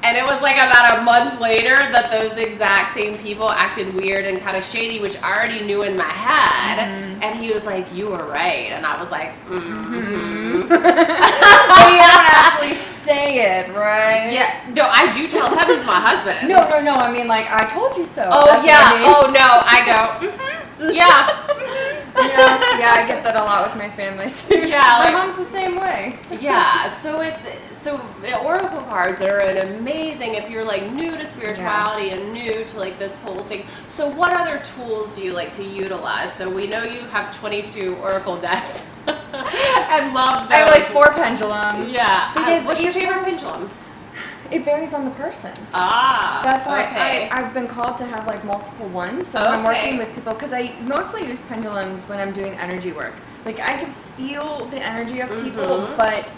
Speaker 1: and it was like about a month later that those exact same people acted weird and kind of shady, which I already knew in my head. And he was like, you were right. And I was like, But
Speaker 2: you don't actually say it, right?
Speaker 1: Yeah. No, I do tell him it's my husband.
Speaker 2: No. I mean, like, I told you so.
Speaker 1: Oh, that's yeah. I mean. Oh, no, I go, yeah.
Speaker 2: Yeah, I get that a lot with my family too.
Speaker 1: Yeah,
Speaker 2: my mom's the same way.
Speaker 1: Yeah, so oracle cards are an amazing if you're like new to spirituality and new to like this whole thing. So what other tools do you like to utilize? So we know you have 22 oracle decks. I love those.
Speaker 2: I have like 4 pendulums.
Speaker 1: Yeah.
Speaker 2: Because
Speaker 1: what's your favorite pendulum?
Speaker 2: It varies on the person.
Speaker 1: That's
Speaker 2: why I've been called to have like multiple ones. So when I'm working with people, because I mostly use pendulums when I'm doing energy work. Like I can feel the energy of people, but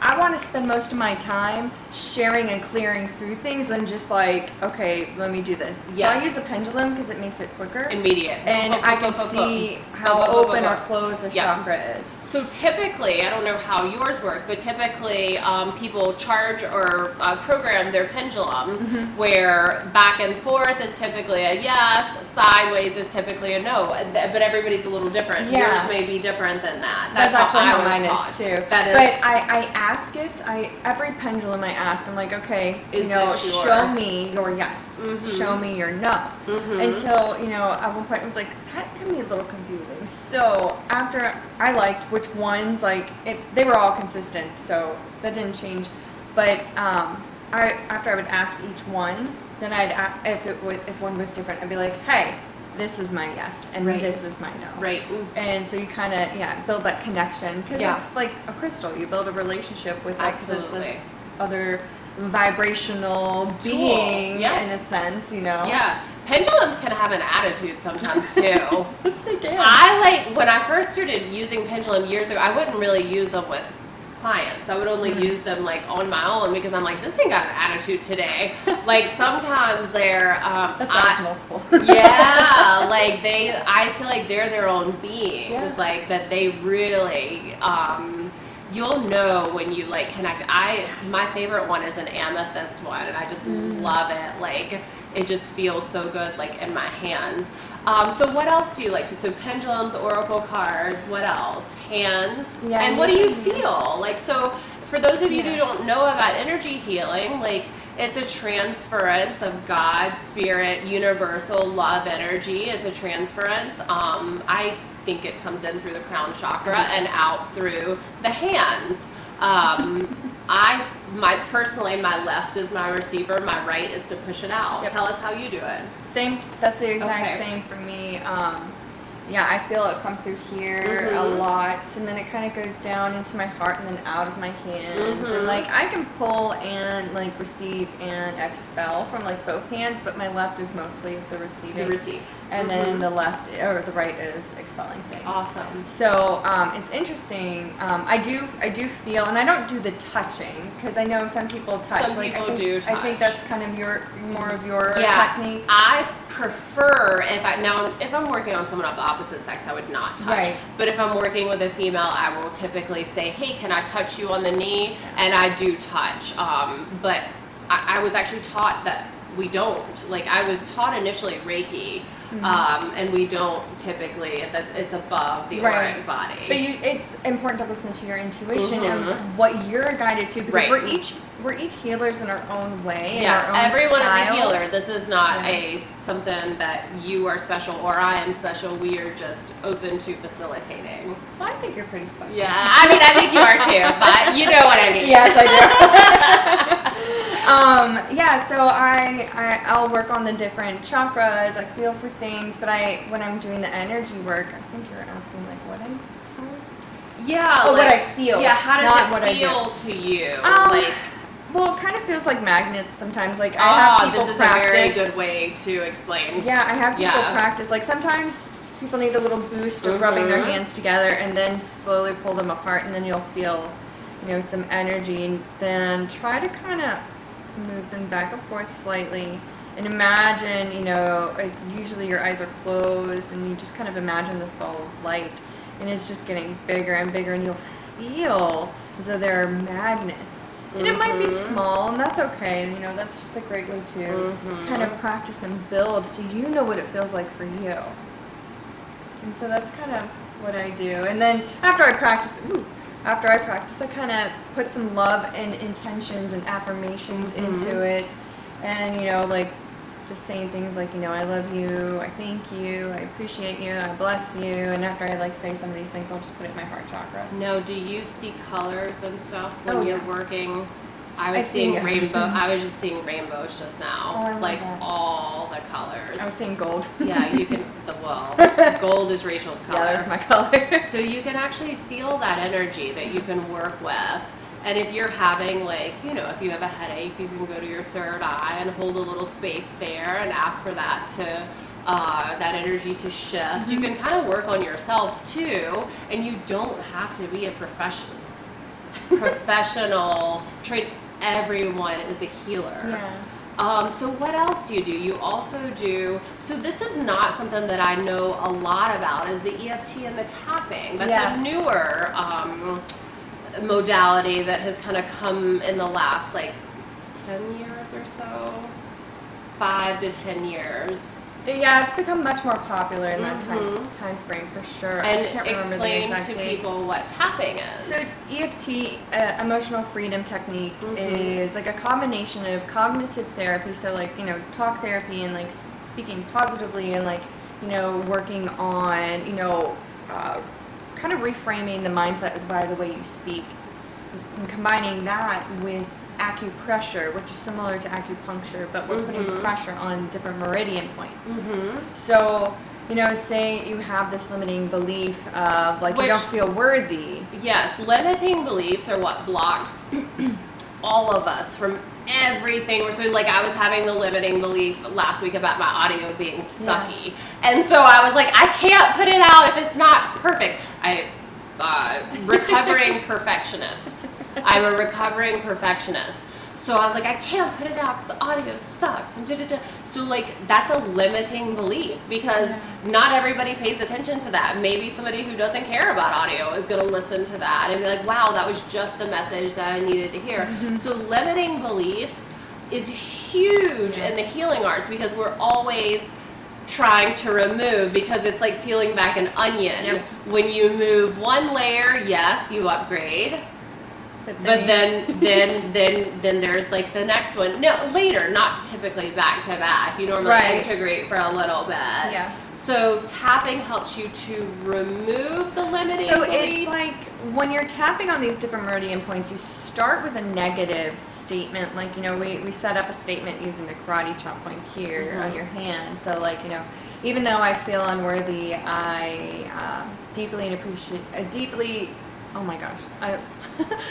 Speaker 2: I I want to spend most of my time sharing and clearing through things than just like, okay, let me do this.
Speaker 1: Yes.
Speaker 2: So I use a pendulum because it makes it quicker.
Speaker 1: Immediate.
Speaker 2: And I can see how open or closed a chakra is.
Speaker 1: So typically, I don't know how yours works, but typically people charge or program their pendulums where back and forth is typically a yes, sideways is typically a no, but everybody's a little different.
Speaker 2: Yeah.
Speaker 1: Yours may be different than that.
Speaker 2: That's actually how
Speaker 1: I was
Speaker 2: mine
Speaker 1: taught.
Speaker 2: is too.
Speaker 1: That is,
Speaker 2: but I ask it. Every pendulum I ask, I'm like, okay,
Speaker 1: Is
Speaker 2: you know,
Speaker 1: this your-
Speaker 2: show me your yes, show me your no. Until, you know, at one point it was like, that can be a little confusing. So after I liked which ones, like they were all consistent, so that didn't change. But after I would ask each one, then if one was different, I'd be like, hey, this is my yes, and this is my no.
Speaker 1: Right.
Speaker 2: And so you kind of, build that connection, because it's like a crystal. You build a relationship with it, because it's this other vibrational being, in a sense, you know?
Speaker 1: Yeah. Pendulums can have an attitude sometimes too.
Speaker 2: Yes, they can.
Speaker 1: When I first started using pendulum years ago, I wouldn't really use them with clients. I would only use them like on my own because I'm like, this thing got an attitude today. Like sometimes they're
Speaker 2: That's why I have multiple.
Speaker 1: yeah, like I feel like they're their own beings.
Speaker 2: Yeah.
Speaker 1: Like that they really you'll know when you like connect. My favorite one is an amethyst one, and I just love it. Like it just feels so good, like in my hands. So what else do you like to? So pendulums, oracle cards. What else? Hands.
Speaker 2: Yeah.
Speaker 1: And what do you feel? Like so. For those of you who don't know about energy healing, like it's a transference of God, spirit, universal love energy. It's a transference. I think it comes in through the crown chakra and out through the hands. Personally, my left is my receiver, my right is to push it out.
Speaker 2: Yep.
Speaker 1: Tell us how you do it.
Speaker 2: Same. That's the exact same for me. I feel it come through here a lot, and then it kind of goes down into my heart and then out of my hands. And like I can pull and like receive and expel from like both hands, but my left is mostly the receiving. And then the right is expelling things.
Speaker 1: Awesome.
Speaker 2: So it's interesting. I do feel, and I don't do the touching because I know some people touch.
Speaker 1: Some people do touch.
Speaker 2: I think that's kind of more of your technique.
Speaker 1: I prefer if I'm working on someone of the opposite sex, I would not touch.
Speaker 2: Right.
Speaker 1: But if I'm working with a female, I will typically say, hey, can I touch you on the knee? And I do touch. But I was actually taught that we don't. Like I was taught initially Reiki. And we don't typically, it's above the auric body.
Speaker 2: But it's important to listen to your intuition and what you're guided to, because we're each healers in our own way.
Speaker 1: Yes,
Speaker 2: in our own
Speaker 1: everyone
Speaker 2: style.
Speaker 1: is a healer. This is not something that you are special or I am special. We are just open to facilitating.
Speaker 2: Well, I think you're pretty special.
Speaker 1: Yeah, I mean, I think you are too, but you know what I mean.
Speaker 2: Yes, I do. So I'll work on the different chakras. I feel for things, but when I'm doing the energy work, I think you're asking like what I what I feel.
Speaker 1: Yeah, how
Speaker 2: not
Speaker 1: does it feel to you?
Speaker 2: Well, it kind of feels like magnets sometimes. Like I have people
Speaker 1: this is
Speaker 2: practice.
Speaker 1: a very good way to explain.
Speaker 2: Yeah, I have people practice. Like sometimes people need a little boost of rubbing their hands together and then slowly pull them apart, and then you'll feel, some energy, and then try to kind of move them back and forth slightly. And imagine, usually your eyes are closed, and you just kind of imagine this ball of light, and it's just getting bigger and bigger, and you'll feel as though there are magnets. And it might be small, and that's okay. That's just a great way to kind of practice and build, so you know what it feels like for you. And so that's kind of what I do. And then after I practice, I kind of put some love and intentions and affirmations into it. And, just saying things like, I love you, I thank you, I appreciate you, I bless you. And after I say some of these things, I'll just put it in my heart chakra.
Speaker 1: No, do you see colors and stuff when you're working? I was
Speaker 2: see
Speaker 1: seeing rainbow. I was just seeing rainbows just now.
Speaker 2: Oh, I love that.
Speaker 1: All the colors.
Speaker 2: I was seeing gold.
Speaker 1: Yeah, you can, gold is Rachel's color.
Speaker 2: Yeah, that's my color.
Speaker 1: So you can actually feel that energy that you can work with. And if you're having if you have a headache, you can go to your third eye and hold a little space there and ask for that to, that energy to shift. You can kind of work on yourself too, and you don't have to be a professional. professional, trained. Everyone is a healer.
Speaker 2: Yeah.
Speaker 1: So what else do? You also do, so this is not something that I know a lot about, is the EFT and the tapping. That's a newer modality that has kind of come in the last like 10 years or so, 5 to 10 years.
Speaker 2: Yeah, it's become much more popular in that time frame for sure.
Speaker 1: And
Speaker 2: I can't remember the
Speaker 1: explain
Speaker 2: exact
Speaker 1: to
Speaker 2: date.
Speaker 1: people what tapping is.
Speaker 2: So EFT, emotional freedom technique, is like a combination of cognitive therapy, so like, you know, talk therapy and like speaking positively and like, you know, working on, you know, kind of reframing the mindset by the way you speak, and combining that with acupressure, which is similar to acupuncture, but we're putting pressure on different meridian points. So, you know, say you have this limiting belief of like you don't feel worthy.
Speaker 1: Yes, limiting beliefs are what blocks all of us from everything. So like I was having the limiting belief last week about my audio being sucky. And so I was like, I can't put it out if it's not perfect. Recovering perfectionist. I'm a recovering perfectionist. So I was like, I can't put it out because the audio sucks. And So like that's a limiting belief because not everybody pays attention to that. Maybe somebody who doesn't care about audio is going to listen to that and be like, wow, that was just the message that I needed to hear. So limiting beliefs is huge in the healing arts because we're always trying to remove, because it's like peeling back an onion. When you move one layer, yes, you upgrade. But then there's like the next one. No, later, not typically back to back. You normally integrate for a little bit.
Speaker 2: Yeah.
Speaker 1: So tapping helps you to remove the limiting
Speaker 2: So
Speaker 1: beliefs.
Speaker 2: it's like when you're tapping on these different meridian points, you start with a negative statement. Like, you know, we set up a statement using the karate chop point here on your hand. So like, you know, even though I feel unworthy, I deeply oh my gosh,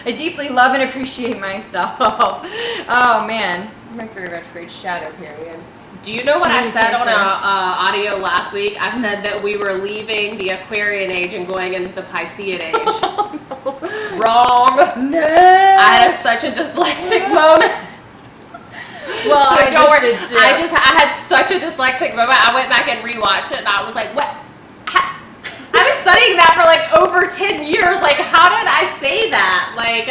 Speaker 2: I deeply love and appreciate myself. Oh man, Mercury retrograde shadow period.
Speaker 1: Do you know what I said on audio last week? I said that we were leaving the Aquarian age and going into the Piscean age. Wrong.
Speaker 2: No.
Speaker 1: I had such a dyslexic moment.
Speaker 2: Well,
Speaker 1: So
Speaker 2: I
Speaker 1: I had such a dyslexic moment. I went back and rewatched it, and I was like, "What? I've been studying that for like over 10 years. Like, how did I say that? Like,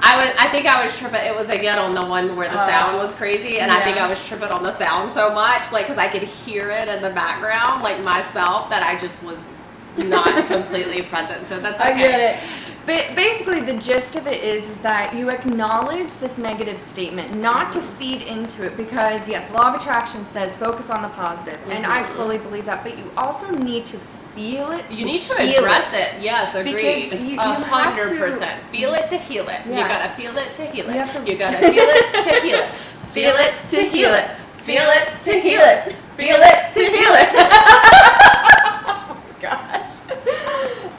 Speaker 1: I think I was tripping. It was again on the one where the sound was crazy, and I think I was tripping on the sound so much, like, because I could hear it in the background, like myself, that I just was not completely present. So that's okay.
Speaker 2: I get it. But basically, the gist of it is that you acknowledge this negative statement, not to feed into it, because yes, law of attraction says focus on the positive, and I fully believe that. But you also need to feel it.
Speaker 1: You need to address it. Yes, agreed.
Speaker 2: Because you
Speaker 1: 100%. Feel it to heal it.
Speaker 2: Yeah.
Speaker 1: You gotta feel it to heal it.
Speaker 2: You
Speaker 1: You gotta feel it to heal it. Feel it to heal it. Feel it to heal it. Feel it to heal it.
Speaker 2: Oh my gosh.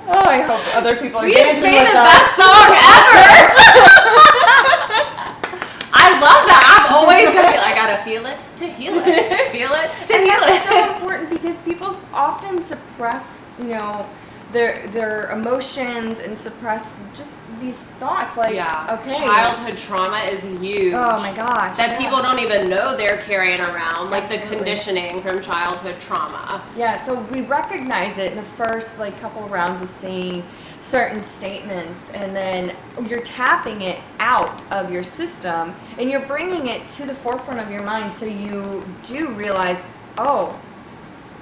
Speaker 2: Oh, I hope other people are dancing
Speaker 1: We
Speaker 2: with
Speaker 1: the
Speaker 2: us.
Speaker 1: best song ever. I love that. I'm always gonna be like, I gotta feel it to heal it. Feel it to
Speaker 2: And
Speaker 1: heal
Speaker 2: that's
Speaker 1: it.
Speaker 2: so important because people often suppress, you know, their emotions and suppress just these thoughts. Like, okay,
Speaker 1: childhood trauma is huge.
Speaker 2: Oh my gosh,
Speaker 1: that people don't even know they're carrying around, like the conditioning from childhood trauma.
Speaker 2: Yeah, so we recognize it in the first like couple rounds of saying certain statements, and then you're tapping it out of your system and you're bringing it to the forefront of your mind, so you do realize, oh,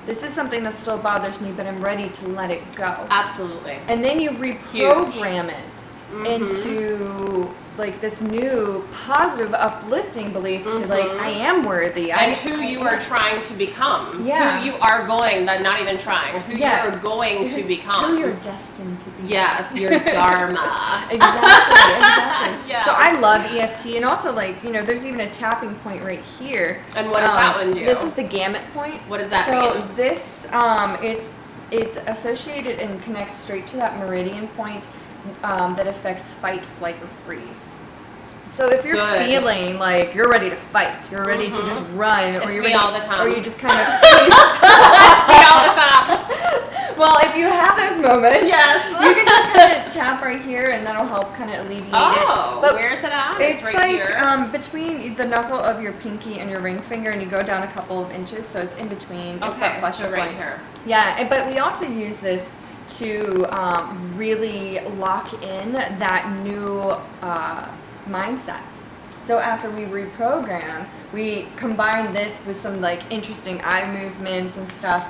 Speaker 2: this is something that still bothers me, but I'm ready to let it go.
Speaker 1: Absolutely.
Speaker 2: And then you reprogram it into like this new positive, uplifting belief to like, I am worthy.
Speaker 1: And who you are trying to become.
Speaker 2: Yeah.
Speaker 1: Who you are going, not even trying, who you are going to become.
Speaker 2: Who you're destined to be.
Speaker 1: Yes, your dharma.
Speaker 2: Exactly.
Speaker 1: Yeah.
Speaker 2: So I love EFT, and also like, you know, there's even a tapping point right here.
Speaker 1: And what does that one do?
Speaker 2: This is the gamut point.
Speaker 1: What does that
Speaker 2: mean?
Speaker 1: mean?
Speaker 2: So this, it's associated and connects straight to that meridian point that affects fight, flight, or freeze. So if you're feeling like you're ready to fight, you're ready to just run, or you're ready,
Speaker 1: all the time.
Speaker 2: or you just kind of freeze.
Speaker 1: That's me all the time.
Speaker 2: Well, if you have those moments,
Speaker 1: Yes.
Speaker 2: you can just kind of tap right here, and that'll help kind of alleviate it. But
Speaker 1: where is it at?
Speaker 2: it's
Speaker 1: right
Speaker 2: like
Speaker 1: here.
Speaker 2: Between the knuckle of your pinky and your ring finger, and you go down a couple of inches, so it's in between. It's that flesh
Speaker 1: so right here.
Speaker 2: Yeah, but we also use this to really lock in that new mindset. So after we reprogram, we combine this with some like interesting eye movements and stuff,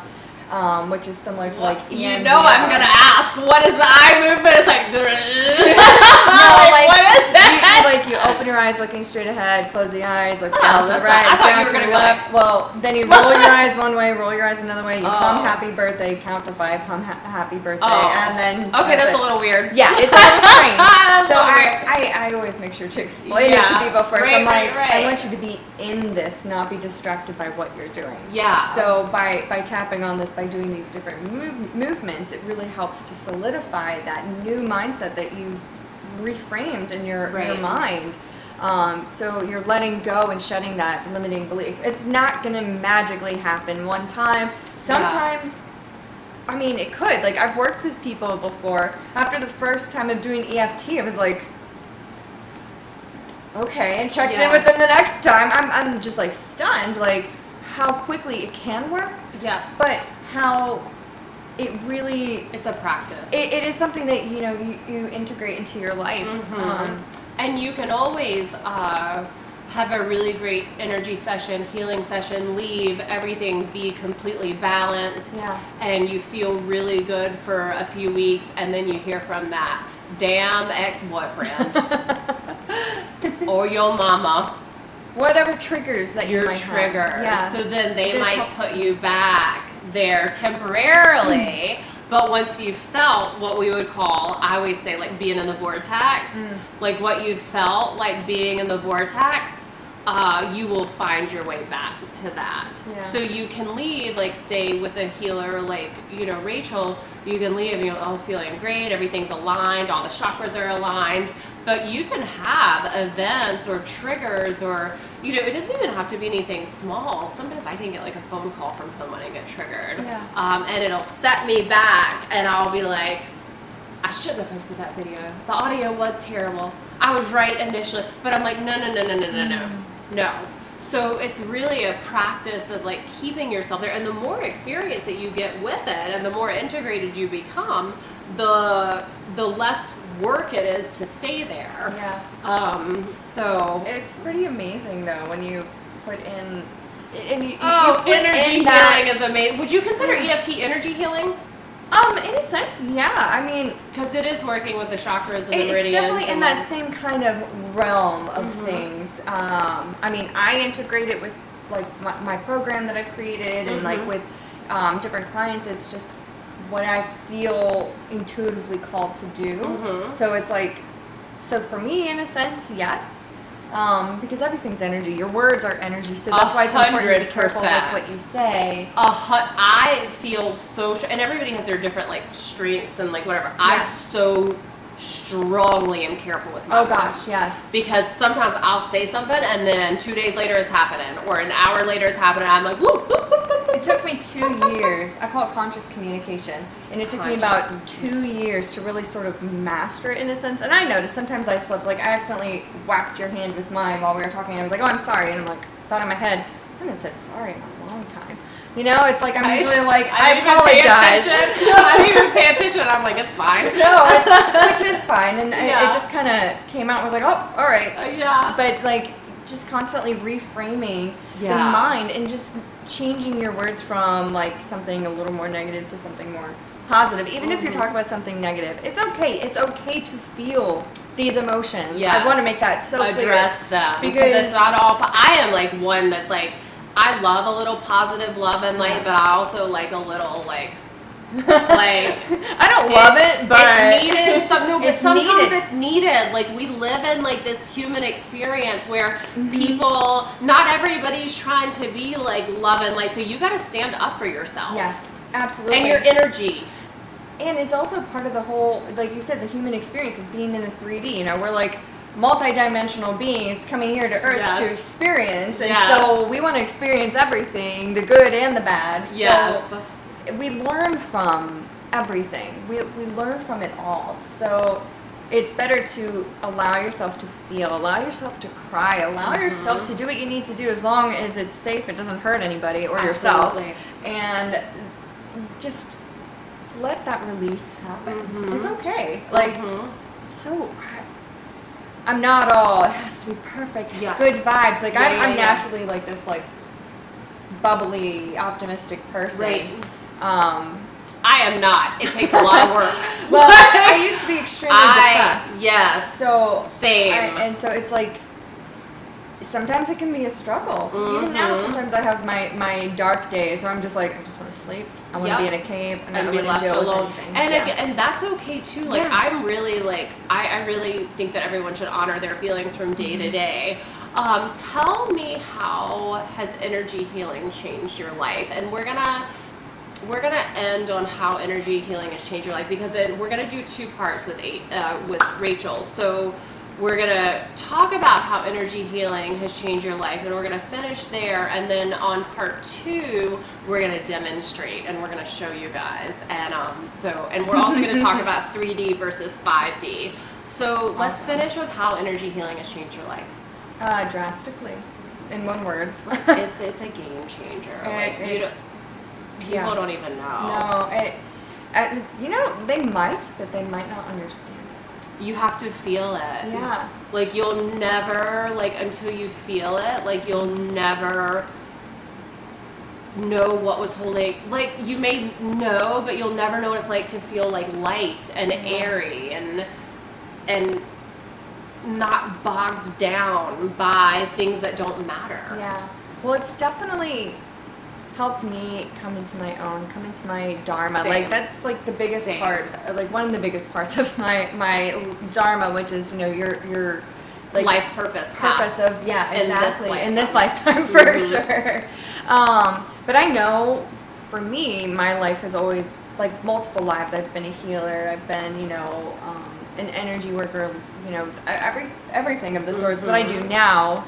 Speaker 2: which is similar to like EMDR.
Speaker 1: You know I'm gonna ask, what is the eye movement? It's like,
Speaker 2: what
Speaker 1: is that?
Speaker 2: You open your eyes looking straight ahead, close the eyes, look
Speaker 1: Oh,
Speaker 2: down to the
Speaker 1: that's
Speaker 2: right,
Speaker 1: not- I thought
Speaker 2: down
Speaker 1: you were
Speaker 2: to the
Speaker 1: gonna be
Speaker 2: left. Well, then you roll your eyes one way, roll your eyes another way, you hum
Speaker 1: Oh.
Speaker 2: happy birthday, count to 5, hum happy birthday,
Speaker 1: Oh.
Speaker 2: and then...
Speaker 1: Okay, that's
Speaker 2: it.
Speaker 1: a little weird.
Speaker 2: Yeah, it's a little strange.
Speaker 1: That's
Speaker 2: So
Speaker 1: a little weird.
Speaker 2: I always make sure to explain it to
Speaker 1: Yeah,
Speaker 2: people first.
Speaker 1: right,
Speaker 2: I'm like,
Speaker 1: right.
Speaker 2: I want you to be in this, not be distracted by what you're doing.
Speaker 1: Yeah.
Speaker 2: So by tapping on this, by doing these different movements, it really helps to solidify that new mindset that you've reframed in your mind. So you're letting go and shedding that limiting belief. It's not going to magically happen one time. Sometimes, I mean, it could. Like, I've worked with people before. After the first time of doing EFT, I was like, okay, and checked in with them the next time. I'm just like stunned, like how quickly it can work.
Speaker 1: Yes.
Speaker 2: But how it really,
Speaker 1: it's a practice.
Speaker 2: it is something that, you know, you integrate into your life.
Speaker 1: And you can always have a really great energy session, healing session, leave, everything be completely balanced, and you feel really good for a few weeks, and then you hear from that damn ex-boyfriend or your mama.
Speaker 2: Whatever triggers that
Speaker 1: your
Speaker 2: you might
Speaker 1: trigger.
Speaker 2: have. Yeah.
Speaker 1: So then they
Speaker 2: This
Speaker 1: might
Speaker 2: helps
Speaker 1: put you back there temporarily. But once you've felt what we would call, I always say, like being in the vortex, like what you felt like being in the vortex, you will find your way back to that.
Speaker 2: Yeah.
Speaker 1: So you can leave, like say with a healer like, you know, Rachel, you can leave and you're feeling great, everything's aligned, all the chakras are aligned, but you can have events or triggers or, you know, it doesn't even have to be anything small. Sometimes I can get like a phone call from someone and get triggered. And it'll set me back and I'll be like, I shouldn't have posted that video. The audio was terrible. I was right initially, but I'm like, no. So it's really a practice of like keeping yourself there, and the more experience that you get with it and the more integrated you become, the less work it is to stay there. So
Speaker 2: it's pretty amazing though when you put in and you
Speaker 1: energy healing is amazing. Would you consider EFT energy healing?
Speaker 2: In a sense, yeah. I mean,
Speaker 1: because it is working with the chakras and the
Speaker 2: it's
Speaker 1: meridians.
Speaker 2: It's definitely in that same kind of realm of things. I mean, I integrate it with like my program that I've created, and like with different clients. It's just what I feel intuitively called to do. So it's like, so for me, in a sense, yes. Because everything's energy. Your words are energy, so that's why it's important to be careful with what you say.
Speaker 1: I feel so, and everybody has their different like strengths and like whatever. I so strongly am careful with my words.
Speaker 2: Gosh, yes.
Speaker 1: Because sometimes I'll say something and then 2 days later it's happening, or an hour later it's happening. I'm like, whoop, whoop, whoop, whoop.
Speaker 2: It took me 2 years. I call it conscious communication. And it took me about 2 years to really sort of master it in a sense. And I noticed sometimes I slipped. Like, I accidentally whacked your hand with mine while we were talking. I was like, oh, I'm sorry. And I'm like, thought in my head, I haven't said sorry in a long time. You know, it's like I'm usually like, I apologize.
Speaker 1: I didn't even pay attention. I'm like, it's fine.
Speaker 2: No, which is fine. And it just kind of came out and was like, oh, all right. But like, just constantly reframing the mind and just changing your words from like something a little more negative to something more positive. Even if you're talking about something negative, it's okay. It's okay to feel these emotions. I want to make that so clear.
Speaker 1: Address them. Because it's not all, I am like one that's like, I love a little positive love and light, but I also like a little like
Speaker 2: I don't love it, but
Speaker 1: it's needed. Sometimes it's needed. Like we live in like this human experience where people, not everybody's trying to be like love and light. So you got to stand up for yourself.
Speaker 2: Yeah, absolutely.
Speaker 1: And your energy.
Speaker 2: And it's also part of the whole, like you said, the human experience of being in the 3D. You know, we're like multi-dimensional beings coming here to Earth to experience, and so we want to experience everything, the good and the bad. So we learn from everything. We learn from it all. So it's better to allow yourself to feel, allow yourself to cry, allow yourself to do what you need to do as long as it's safe, it doesn't hurt anybody or yourself. And just let that release happen. It's okay. Like, so I'm not all, it has to be perfect, good vibes. Like, I'm naturally like this, like, bubbly, optimistic person. Right.
Speaker 1: I am not. It takes a lot of work.
Speaker 2: Well, I used to be extremely depressed.
Speaker 1: Yes.
Speaker 2: So
Speaker 1: same.
Speaker 2: And so it's like, sometimes it can be a struggle. Even now, sometimes I have my dark days where I'm just like, I just want to sleep. I want to be in a cave and be left alone.
Speaker 1: And that's okay too. Like I'm really like I really think that everyone should honor their feelings from day to day. Tell me, how has energy healing changed your life? And we're gonna end on how energy healing has changed your life, because we're gonna do 2 parts with Rachel. So we're gonna talk about how energy healing has changed your life, and we're gonna finish there. And then on part 2, we're gonna demonstrate and we're gonna show you guys. And and we're also gonna talk about 3D versus 5D. So let's finish with how energy healing has changed your life.
Speaker 2: Drastically, in one word.
Speaker 1: It's a game changer. People don't even know.
Speaker 2: No, they might, but they might not understand.
Speaker 1: You have to feel it.
Speaker 2: Yeah.
Speaker 1: Like you'll never, like until you feel it, like you'll never know what was holding, like you may know, but you'll never know what it's like to feel like light and airy and not bogged down by things that don't matter.
Speaker 2: Yeah. Well, it's definitely helped me come into my own, come into my dharma.
Speaker 1: Same.
Speaker 2: Like that's like the biggest part, like one of the biggest parts of my dharma, which is, your like
Speaker 1: life purpose
Speaker 2: of exactly in this lifetime for sure. But I know for me, my life has always, like, multiple lives. I've been a healer, I've been an energy worker, everything of the sorts that I do now.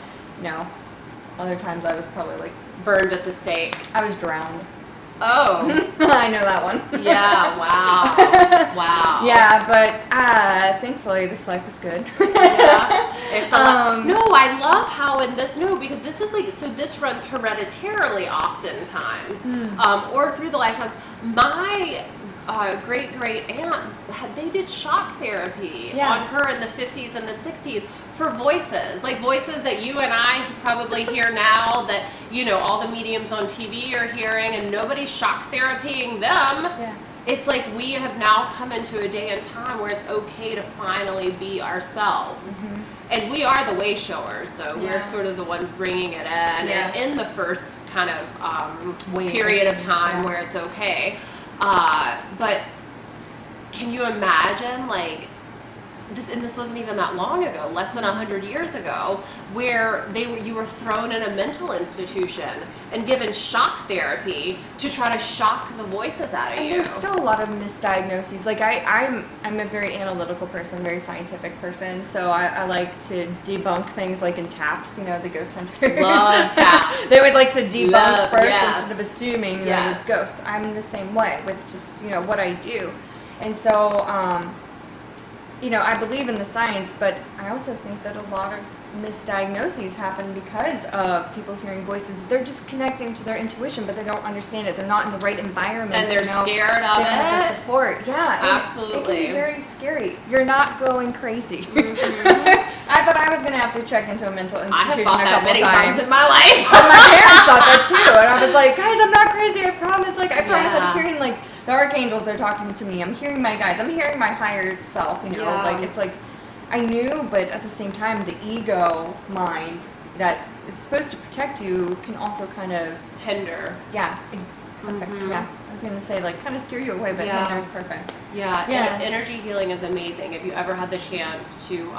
Speaker 2: Other times I was probably like
Speaker 1: burned at the stake.
Speaker 2: I was drowned.
Speaker 1: Oh.
Speaker 2: I know that one.
Speaker 1: Yeah, wow. Wow.
Speaker 2: Yeah, but thankfully this life is good.
Speaker 1: Yeah. It's a lot. No, I love how because this is like, so this runs hereditarily oftentimes, or through the lifetimes. My great aunt, they did shock therapy on her in the 50s and the 60s. For voices, like voices that you and I probably hear now, that all the mediums on TV are hearing, and nobody's shock therapying them. Yeah. It's like we have now come into a day and time where it's okay to finally be ourselves. And we are the way showers, though. We're sort of the ones bringing it in, and in the first kind of period of time where it's okay. But can you imagine, like, this wasn't even that long ago, less than 100 years ago, where you were thrown in a mental institution and given shock therapy to try to shock the voices out of you.
Speaker 2: There's still a lot of misdiagnoses. Like I'm a very analytical person, very scientific person, so I like to debunk things, like in TAPS, the ghost hunters.
Speaker 1: Love TAPS.
Speaker 2: They always like to debunk first instead of assuming it was ghosts. I'm the same way with just what I do, and so I believe in the science, but I also think that a lot of misdiagnoses happen because of people hearing voices. They're just connecting to their intuition, but they don't understand it. They're not in the right environment.
Speaker 1: And they're scared of it.
Speaker 2: They have the support. Yeah,
Speaker 1: absolutely.
Speaker 2: It can be very scary. You're not going crazy. I thought I was going to have to check into a mental institution a couple
Speaker 1: times in my life.
Speaker 2: My parents thought that too, and I was like, guys, I'm not crazy. I promise. Like, I promise. I'm hearing like the archangels. They're talking to me. I'm hearing my guides. I'm hearing my higher self. Like it's like. I knew, but at the same time, the ego mind that is supposed to protect you can also kind of
Speaker 1: hinder.
Speaker 2: Yeah, perfect. Yeah, I was going to say, like, kind of steer you away, but hinder is perfect.
Speaker 1: Yeah, and energy healing is amazing. If you ever had the chance to,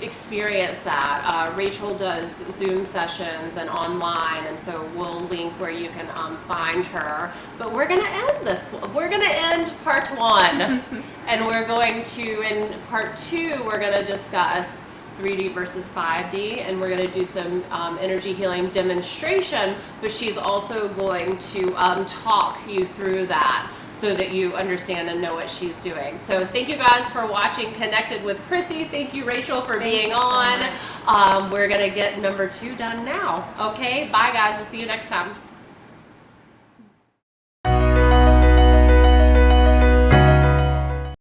Speaker 1: experience that, Rachel does Zoom sessions and online, and so we'll link where you can find her. But we're going to end this. We're going to end part 1, and we're going to, in part 2, we're going to discuss 3D versus 5D, and we're going to do some energy healing demonstration, but she's also going to talk you through that so that you understand and know what she's doing. So thank you guys for watching Connected with Krissy. Thank you, Rachel, for being on. We're going to get number 2 done now. Okay, bye guys. We'll see you next time.